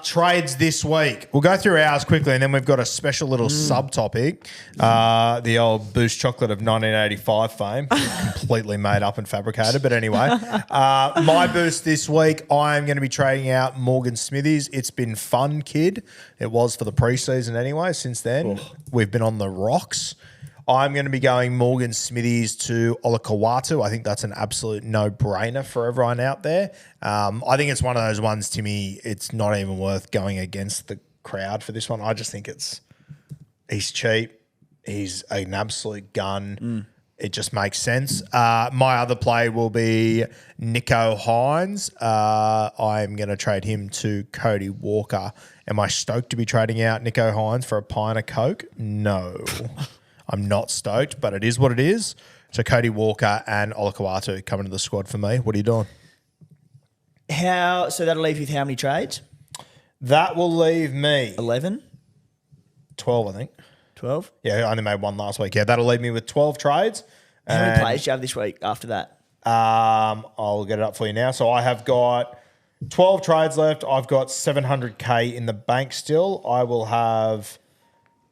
Trades this week. We'll go through ours quickly, and then we've got a special little subtopic. The old Boost Chocolate of 1985 fame. Completely made up and fabricated. But anyway, my boost this week, I'm going to be trading out Morgan Smithies. It's been fun, kid. It was for the preseason anyway. Since then, we've been on the rocks. I'm going to be going Morgan Smithies to Olakau'atu. I think that's an absolute no-brainer for everyone out there. I think it's one of those ones, Timmy, it's not even worth going against the crowd for this one. I just think he's cheap. He's an absolute gun. It just makes sense. My other play will be Nicho Hines. I'm going to trade him to Cody Walker. Am I stoked to be trading out Nicho Hines for a pint of Coke? No. I'm not stoked, but it is what it is. So Cody Walker and Olakau'atu coming to the squad for me. What are you doing? So that'll leave you with how many trades? That will leave me 11? 12, I think. 12? Yeah, I only made one last week. Yeah, that'll leave me with 12 trades. How many players do you have this week after that? I'll get it up for you now. So I have got 12 trades left. I've got 700K in the bank still. I will have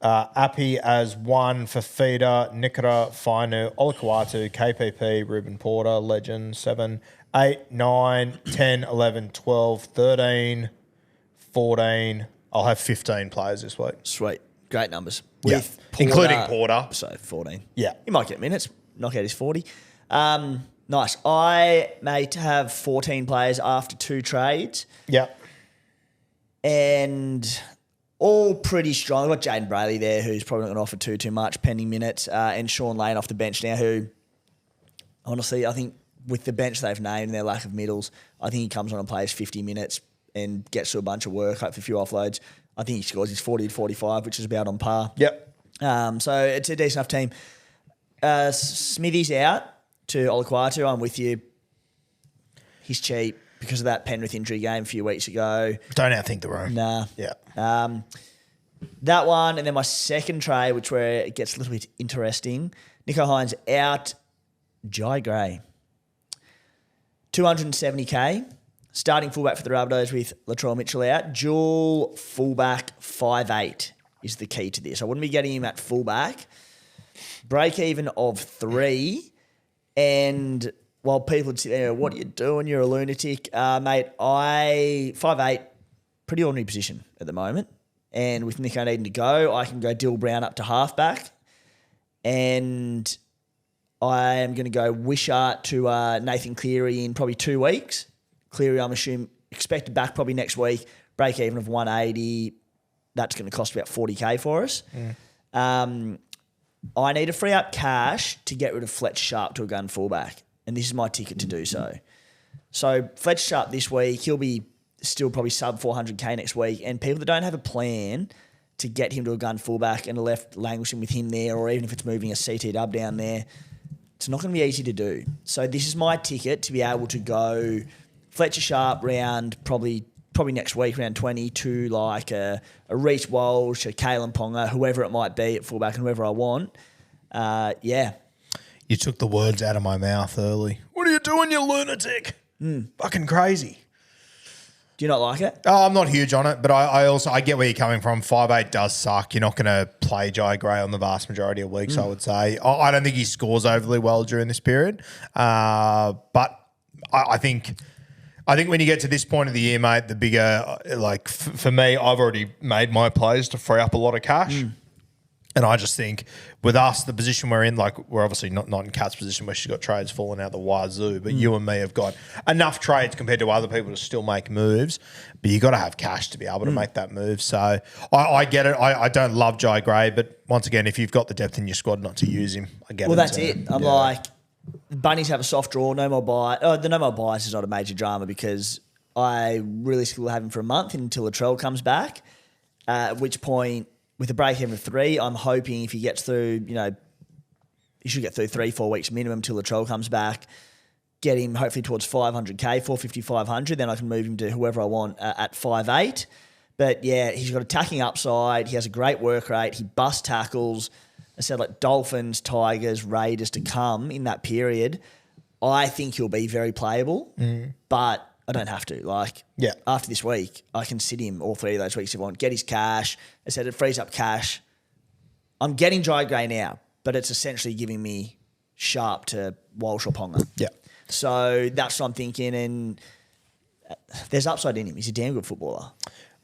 Appy as 1 for Feeder, Nikora, Fainu, Olakau'atu, KPP, Ruben Porter, Legend, 7, 8, 9, 10, 11, 12, 13, 14. I'll have 15 players this week. Sweet. Great numbers. Yeah. With Porter, Including Porter. So 14. Yeah. He might get minutes. Knock out his 40. Nice. I may have 14 players after 2 trades. Yeah. And all pretty strong. I've got Jaden Brayley there, who's probably not going to offer too much pending minutes, and Sean Lane off the bench now, who honestly, I think with the bench they've named and their lack of middles, I think he comes on and plays 50 minutes and gets to a bunch of work, hopefully a few offloads. I think he scores his 40 to 45, which is about on par. Yep. So it's a decent enough team. Smithy's out to Olakau'atu. I'm with you. He's cheap because of that Penrith injury game a few weeks ago. Don't outthink the room. Nah. Yeah. That one, and then my second trade, which where it gets a little bit interesting. Nicho Hines out, Jai Gray. 270K. Starting fullback for the Rabbitohs with Latrell Mitchell out. Dual fullback 5'8" is the key to this. I wouldn't be getting him at fullback. Break even of 3. And while people would sit there, what are you doing? You're a lunatic. Mate, 5'8", pretty ordinary position at the moment. And with Nicho needing to go, I can go Dill Brown up to halfback. And I am going to go Wishart to Nathan Cleary in probably 2 weeks. Cleary, I'm assuming, expected back probably next week. Break even of 180. That's going to cost about 40K for us. I need to free up cash to get rid of Fletcher Sharp to a gun fullback. And this is my ticket to do so. So Fletcher Sharp this week, he'll be still probably sub 400K next week. And people that don't have a plan to get him to a gun fullback and are left languishing with him there, or even if it's moving a CT dub down there, it's not going to be easy to do. So this is my ticket to be able to go Fletcher Sharp round probably next week, round 20, to like a Reece Walsh, a Kalen Ponga, whoever it might be at fullback and whoever I want. Yeah. You took the words out of my mouth early. What are you doing, you lunatic? Fucking crazy. Do you not like it? Oh, I'm not huge on it, but I get where you're coming from. 5'8" does suck. You're not going to play Jai Gray on the vast majority of weeks, I would say. I don't think he scores overly well during this period. But I think when you get to this point of the year, mate, the bigger, like for me, I've already made my plays to free up a lot of cash. And I just think with us, the position we're in, like we're obviously not in Kat's position where she's got trades falling out the wazoo, but you and me have got enough trades compared to other people to still make moves. But you got to have cash to be able to make that move. So I get it. I don't love Jai Gray, but once again, if you've got the depth in your squad not to use him, I get it. Well, that's it. I'm like, Bunnies have a soft draw, no more buy. The no more buys is not a major drama because I really still have him for a month until Latrell comes back, at which point, with a break even of 3, I'm hoping if he gets through, he should get through 3-4 weeks minimum till Latrell comes back, get him hopefully towards 500K, 450, 500, then I can move him to whoever I want at 5'8". But yeah, he's got attacking upside. He has a great work rate. He busts tackles. I said like Dolphins, Tigers, Raiders to come in that period. I think he'll be very playable, but I don't have to. Like, Yeah. after this week, I can sit him all 3 of those weeks if I want. Get his cash. I said it frees up cash. I'm getting Dry Gray now, but it's essentially giving me Sharp to Walsh or Ponga. Yeah. So that's what I'm thinking, and there's upside in him. He's a damn good footballer.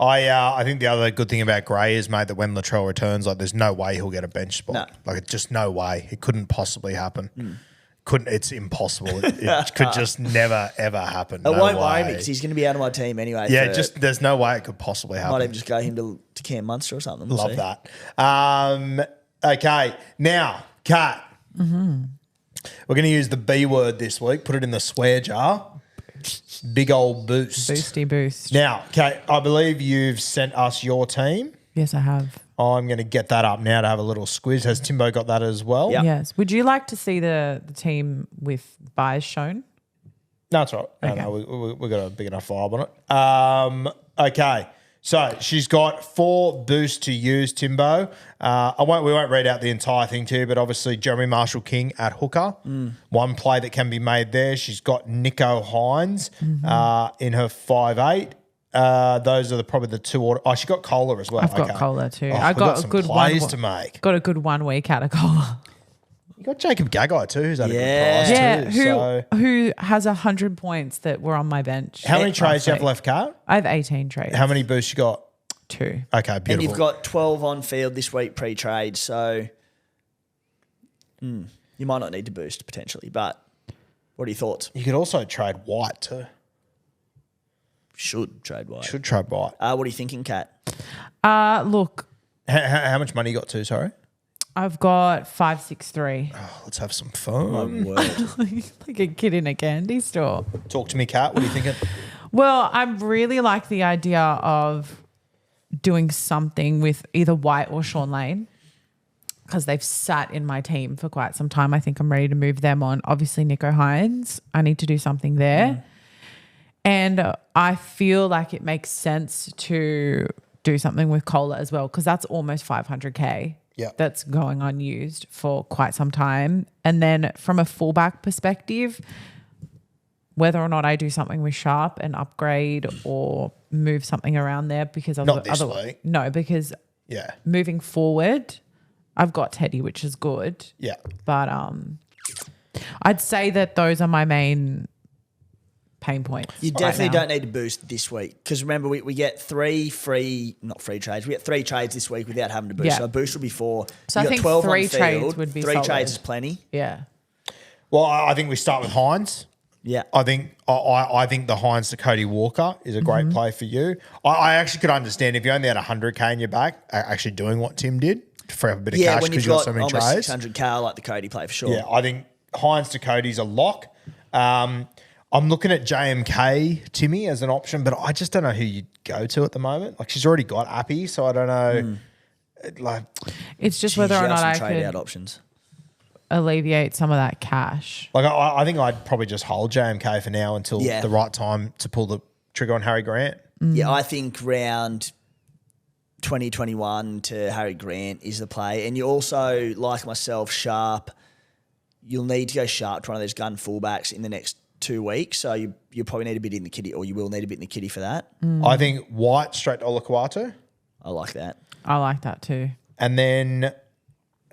I think the other good thing about Gray is, mate, that when Latrell returns, like, there's no way he'll get a bench spot. No. Like, it's just no way. It couldn't possibly happen. It's impossible. It could just never, ever happen. It won't worry me because he's going to be out of my team anyway. Yeah, there's no way it could possibly happen. Might even just go him to Cam Munster or something. We'll Love see. that. Okay, now, Kat, we're going to use the B word this week. Put it in the swear jar. Big old boost. Boosty boost. Now, Kate, I believe you've sent us your team. Yes, I have. I'm going to get that up now to have a little squiz. Has Timbo got that as well? Yep. Yes. Would you like to see the team with buys shown? No, that's right. Okay. No, we've got a big enough vibe on it. Okay. So she's got 4 boosts to use, Timbo. We won't read out the entire thing to you, but obviously Jeremy Marshall-King at hooker. One play that can be made there. She's got Nico Hines in her 5'8". Those are probably the 2 order. Oh, she got Kohler as well. I've got Kohler too. Oh, I got a good plays to make. Got a good 1 week out of Kohler. You got Jacob Gagai too, who's had a Yeah. good price Yeah, too. who has 100 points that were on my bench. How many trades do you last have week. left, Kat? I have 18 trades. How many boosts you got? 2. Okay, beautiful. And you've got 12 on field this week pre-trade, so you might not need to boost potentially. But what are your thoughts? You could also trade White too. Should trade White. Should trade White. What are you thinking, Kat? Look, How much money you got too, sorry? I've got 563. Oh, let's have some fun. Word. Like a kid in a candy store. Talk to me, Kat. What are you thinking? Well, I really like the idea of doing something with either White or Sean Lane because they've sat in my team for quite some time. I think I'm ready to move them on. Obviously, Nico Hines, I need to do something there. And I feel like it makes sense to do something with Kohler as well because that's almost 500K. Yeah. That's going unused for quite some time. And then from a fullback perspective, whether or not I do something with Sharp and upgrade or move something around there because of Not this week. No, because Yeah. moving forward, I've got Teddy, which is good. Yeah. But I'd say that those are my main pain points. You definitely don't need to boost this week because remember we get 3 not free trades. We get 3 trades this week without having to boost. Yeah. So a boost will be 4. So You I got think 12 3 on field. trades would be 3 solid. trades is plenty. Yeah. Well, I think we start with Hines. Yeah. I think the Hines to Cody Walker is a great play for you. I actually could understand if you only had 100K in your back, actually doing what Tim did to free up a bit of Yeah, cash when because you've you got got so many almost trades. 600K, I like the Cody play for sure. Yeah, I think Hines to Cody's a lock. I'm looking at JMK, Timmy, as an option, but I just don't know who you'd go to at the moment. Like, she's already got Appy, so I don't know. Like, It's just Jeez, whether you or have not some I trade out could options. alleviate some of that cash. Like I think I'd probably just hold JMK for now until the right time to pull the trigger on Harry Grant. Yeah, I think round 2021 to Harry Grant is the play. And you also, like myself, Sharp, you'll need to go Sharp to one of those gun fullbacks in the next 2 weeks. So you probably need a bit in the kitty, or you will need a bit in the kitty for that. I think White straight to Olaquatu. I like that. I like that too. And then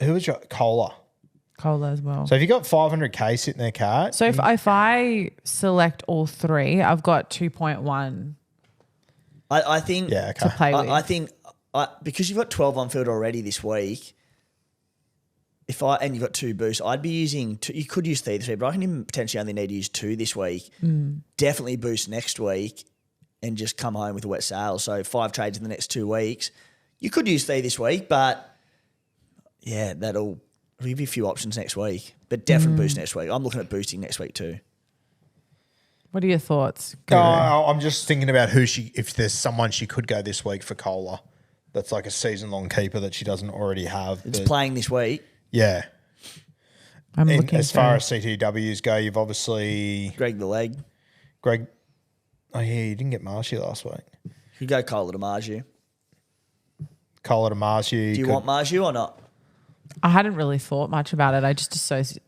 who was your Kohler? Kohler as well. So if you got 500K sitting there, Kat. So if I select all 3, I've got 2.1 I think Yeah, okay. to play with. I think because you've got 12 on field already this week, and you've got 2 boosts, I'd be using 2. You could use 3 this week, but I can even potentially only need to use 2 this week. Definitely boost next week and just come home with a wet sail. So 5 trades in the next 2 weeks. You could use 3 this week, but yeah, that'll give you a few options next week. But definitely boost next week. I'm looking at boosting next week too. What are your thoughts? I'm just thinking about if there's someone she could go this week for Kohler that's like a season-long keeper that she doesn't already have. It's playing this week. Yeah. I'm looking As far as CTWs go, you've obviously... Greg the leg. Greg... Oh, yeah, you didn't get Marshy last week. You could go Kohler to Marju. Kohler to Marshy. Do you want Marju or not? I hadn't really thought much about it. I just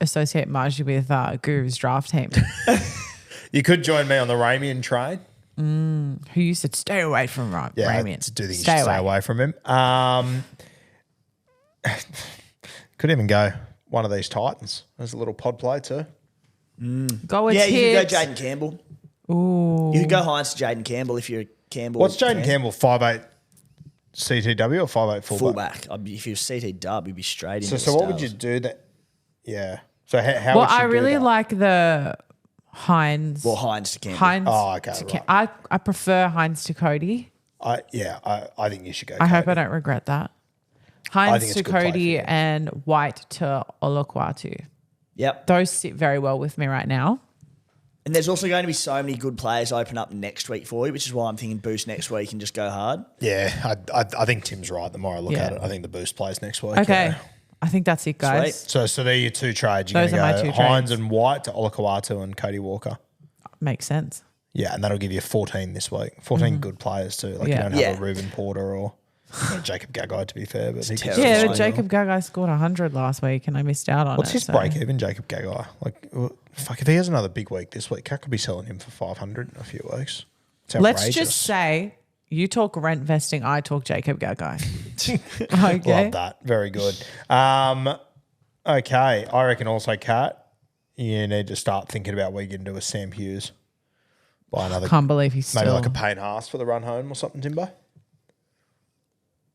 associate Margie with Guru's draft team. You could join me on the Ramian train. Who used to stay away from Ramian. I do think you should stay away from him. Could even go one of these Titans. There's a little pod play too. Go with you could go Hibs. Jaden Campbell. Ooh. You could go Hines to Jaden Campbell if you're a Campbell. What's Jaden fan. Campbell, 5'8" CTW or 5'8" fullback? Fullback. If you're CT dub, you'd be straight into So the what would you Stars. do that? Yeah. So how Well, would you I do really that? like the Hines. Well, Hines to Campbell. Hines. Oh, okay, to right. I prefer Hines to Cody. I think you should go. I hope I Cody. don't regret that. think Hines it's to a good play for Cody you. and White to Olokwatu. Yep. Those sit very well with me right now. And there's also going to be so many good players open up next week for you, which is why I'm thinking boost next week and just go hard. Yeah, I think Tim's right. The more I look Yeah. at it, I think the boost plays next week. Okay. Yeah. I think that's it, guys. Sweet. So they're your two trades. You're Those going are my to two go Hines trades. and White to Olakawatu and Cody Walker. Makes sense. Yeah, and that'll give you 14 this week. 14 good players too. Like Yeah. you don't have Yeah. a Reuben Porter or Jacob Gagai to be fair, but he could terrible. Yeah, still but score. Jacob Gagai scored 100 last week and I missed out on What's it. his so- break even, Jacob Gagai? Like, fuck, if he has another big week this week, Cat could be selling him for 500 in a few weeks. It's outrageous. Let's just say you talk rent vesting, I talk Jacob Gagai. Okay. Love that. Very good. Okay, I reckon also, Kat, you need to start thinking about what you're going to do with Sam Hughes. Buy another, Can't believe he's maybe still. like a Payne Haas for the run home or something, Timbo.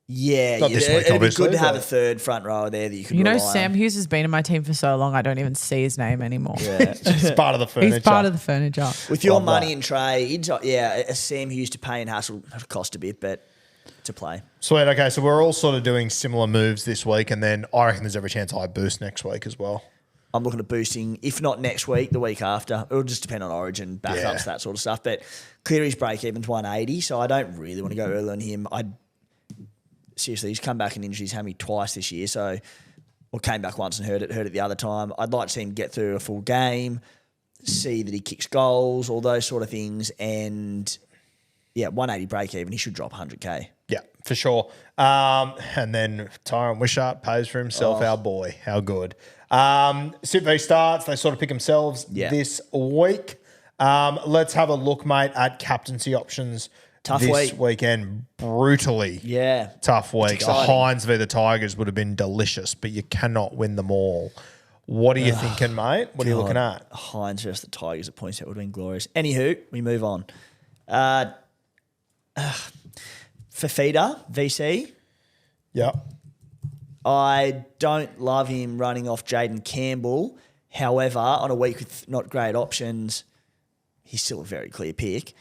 Yeah, Not this week, it'd be obviously, good to have but- a third front rower there that you could You know, rely Sam on. Hughes has been in my team for so long, I don't even see his name anymore. Yeah. It's part of the furniture. He's part of the furniture. With your Love money that. and trades, a Sam Hughes to pay and Hassel cost a bit, but to play. Sweet. Okay, so we're all sort of doing similar moves this week, and then I reckon there's every chance I boost next week as well. I'm looking at boosting, if not next week, the week after. It'll just depend on Origin, backups, Yeah. that sort of stuff. But Cleary's break-even's 180, so I don't really want to go early on him. Seriously, he's come back in injuries, had me twice this year, or came back once and hurt it the other time. I'd like to see him get through a full game, see that he kicks goals, all those sort of things, and 180 break-even, he should drop 100K. Yeah, for sure. And then Tyron Wishart pays for himself, our boy. How good. Super V starts. They sort of pick themselves this week. Let's have a look, mate, at captaincy options Tough this week. weekend. Brutally tough week. A exciting. Hines v. the Tigers would have been delicious, but you cannot win them all. What are you thinking, mate? What are you looking at? Hines versus the Tigers at points, that would have been glorious. Anywho, we move on. Fafita, VC. Yep. I don't love him running off Jaden Campbell. However, on a week with not great options, he's still a very clear pick.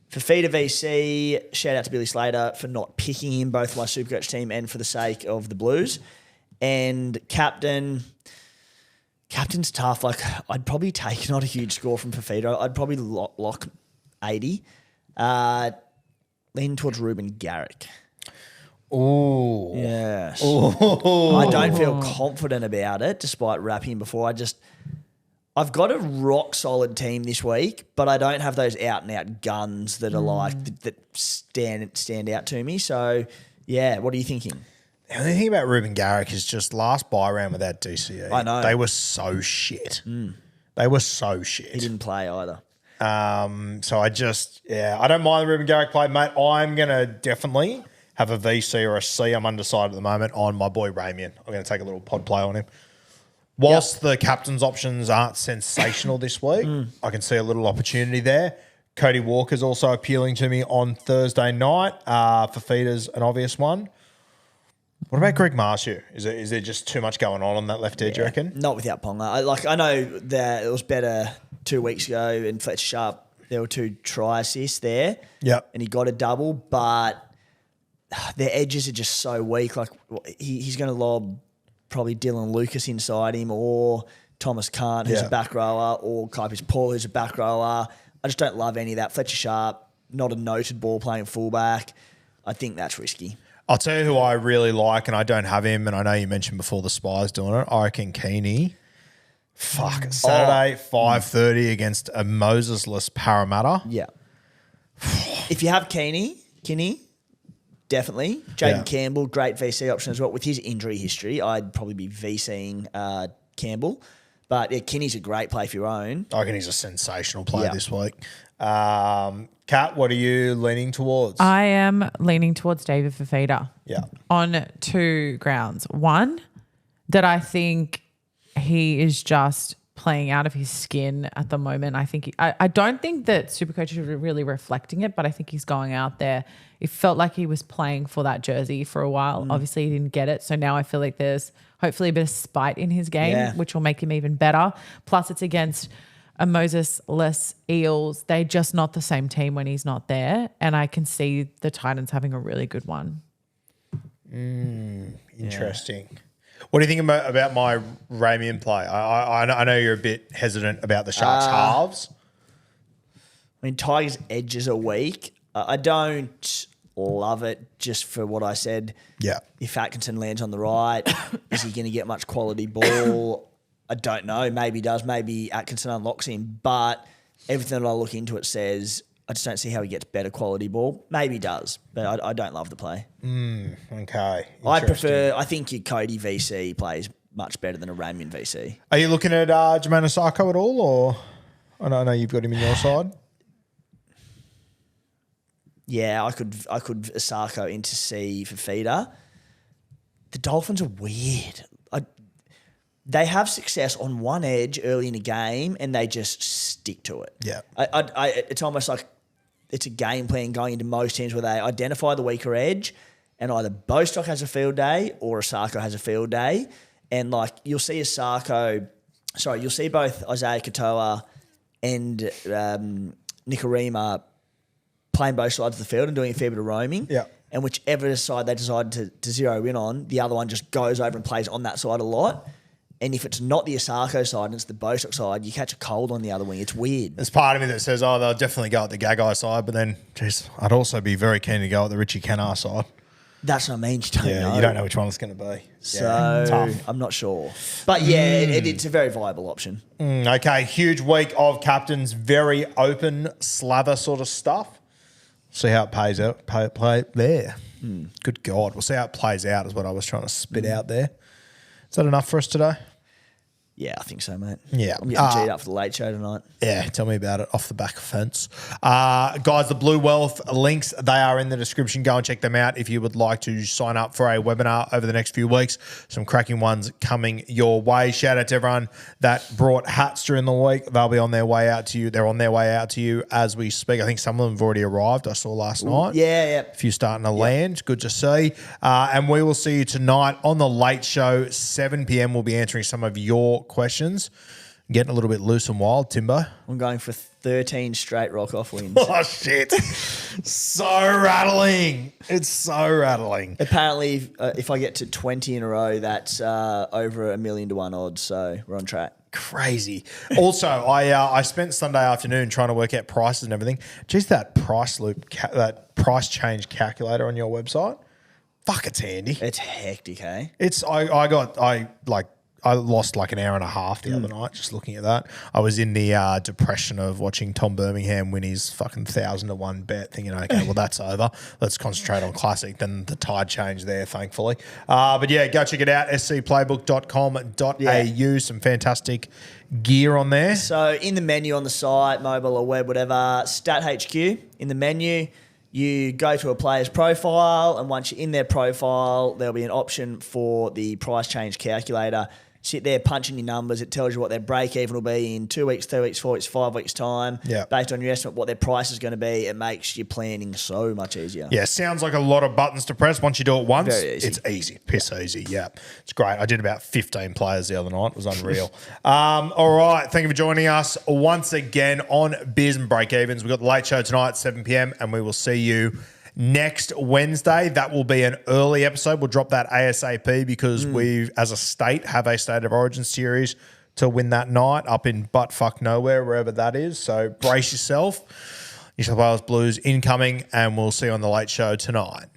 Fafita VC, shout out to Billy Slater for not picking him, both for my Supercoach team and for the sake of the Blues. And captain's tough. Like, I'd probably take not a huge score from Fafita. I'd probably lock 80. Lean towards Ruben Garrick. Ooh. Yes. Ooh. I don't feel confident about it, despite wrapping him before. I've got a rock solid team this week, but I don't have those out and out guns that are that stand out to me. So, yeah, what are you thinking? The only thing about Ruben Garrick is just last buy round without DCE. I know. They were so shit. They were so He shit. didn't play either. So I don't mind the Ruben Garrick play, mate. I'm going to definitely have a VC or a C. I'm undecided at the moment on my boy Ramian. I'm going to take a little pod play on him. Whilst the captain's options aren't sensational this week, I can see a little opportunity there. Cody Walker's also appealing to me on Thursday night. Fafita's an obvious one. What about Greg Marshall? Is there just too much going on that left edge, you reckon? Not without Ponga. I know that it was better 2 weeks ago in Fletcher Sharp. There were 2 try assists there. Yep. And he got a double, but their edges are just so weak. Like, he's going to lob probably Dylan Lucas inside him, or Thomas Kant, who's a back rower, or Kaipis Paul, who's a back rower. I just don't love any of that. Fletcher Sharp, not a noted ball playing fullback. I think that's risky. I'll tell you who I really like, and I don't have him, and I know you mentioned before the Spies doing it. I reckon Keeney. Saturday, 5:30 against a Mosesless Parramatta. Yeah. If you have Kinney, definitely. Jaden Campbell, great VC option as well. With his injury history, I'd probably be VCing Campbell. But Kinney's a great play for your own. I reckon he's a sensational play this week. Kat, what are you leaning towards? I am leaning towards David Fafita. Yeah. On 2 grounds. One, that I think he is just playing out of his skin at the moment. I don't think that Supercoach is really reflecting it, but I think he's going out there. It felt like he was playing for that jersey for a while. Obviously, he didn't get it. So now I feel like there's hopefully a bit of spite in his game, which will make him even better. Plus, it's against a Moses-less Eels. They're just not the same team when he's not there. And I can see the Titans having a really good one. Interesting. Yeah. What do you think about my Ramian play? I know you're a bit hesitant about the Sharks halves. I mean, Tigers' edges are weak. I don't love it just for what I said. Yeah. If Atkinson lands on the right, is he going to get much quality ball? I don't know. Maybe he does. Maybe Atkinson unlocks him. But everything that I look into it says I just don't see how he gets better quality ball. Maybe he does, but I don't love the play. Okay. I think your Cody VC plays much better than a Ramian VC. Are you looking at Jermaine Osako at all, or I know you've got him in your side? Yeah, I could Osako into C for feeder. The Dolphins are weird. They have success on one edge early in a game and they just stick to it. Yeah. It's almost like it's a game plan going into most teams where they identify the weaker edge and either Bostock has a field day or Osako has a field day. And like you'll see both Isaiah Katoa and Nikorima playing both sides of the field and doing a fair bit of roaming. Yeah. And whichever side they decide to zero in on, the other one just goes over and plays on that side a lot. And if it's not the Osako side and it's the Bostock side, you catch a cold on the other wing. It's weird. There's part of me that says, they'll definitely go at the Gagai side, but then, geez, I'd also be very keen to go at the Richie Kennar side. That's what I mean. You don't know. You don't know which one it's going to be. So tough. I'm not sure. But yeah, it's a very viable option. Okay, huge week of captains, very open slather sort of stuff. See how it pays out. Play there. Good God. We'll see how it plays out is what I was trying to spit out there. Is that enough for us today? Yeah, I think so, mate. Yeah. I'm getting G'd up for the late show tonight. Yeah, tell me about it. Off the back fence. Guys, the Blue Wealth links, they are in the description. Go and check them out if you would like to sign up for a webinar over the next few weeks. Some cracking ones coming your way. Shout out to everyone that brought hats during the week. They'll be on their way out to you. They're on their way out to you as we speak. I think some of them have already arrived. I saw last night. Yeah. A few starting to land. Good to see. And we will see you tonight on the late show, 7 p.m. We'll be answering some of your questions. Getting a little bit loose and wild, Timbo. I'm going for 13 straight rock-off wins. Oh, shit. So rattling. It's so rattling. Apparently, if I get to 20 in a row, that's over $1 million to 1 odds, so we're on track. Crazy. Also, I spent Sunday afternoon trying to work out prices and everything. Geez, that price loop, that price change calculator on your website, fuck, it's handy. It's hectic, eh? I lost like an hour and a half the other night just looking at that. I was in the depression of watching Tom Birmingham win his fucking 1,000 to 1 bet, thinking, okay, well, that's over. Let's concentrate on Classic. Then the tide changed there, thankfully. But yeah, go check it out, scplaybook.com.au. Some fantastic gear on there. So in the menu on the site, mobile or web, whatever, Stat HQ, in the menu, you go to a player's profile, and once you're in their profile, there'll be an option for the price change calculator. Sit there, punch in your numbers. It tells you what their break even will be in 2 weeks, 3 weeks, 4 weeks, 5 weeks' time. Yeah. Based on your estimate, what their price is going to be. It makes your planning so much easier. Yeah, sounds like a lot of buttons to press. Once you do it once, Very easy. it's easy. Piss easy, yeah. It's great. I did about 15 players the other night. It was unreal. All right, thank you for joining us once again on Beers and Breakevens. We've got the late show tonight at 7 p.m. and we will see you next Wednesday. That will be an early episode. We'll drop that ASAP because we, as a state, have a State of Origin series to win that night up in buttfuck nowhere, wherever that is. So brace yourself. New South Wales Blues incoming, and we'll see you on the late show tonight.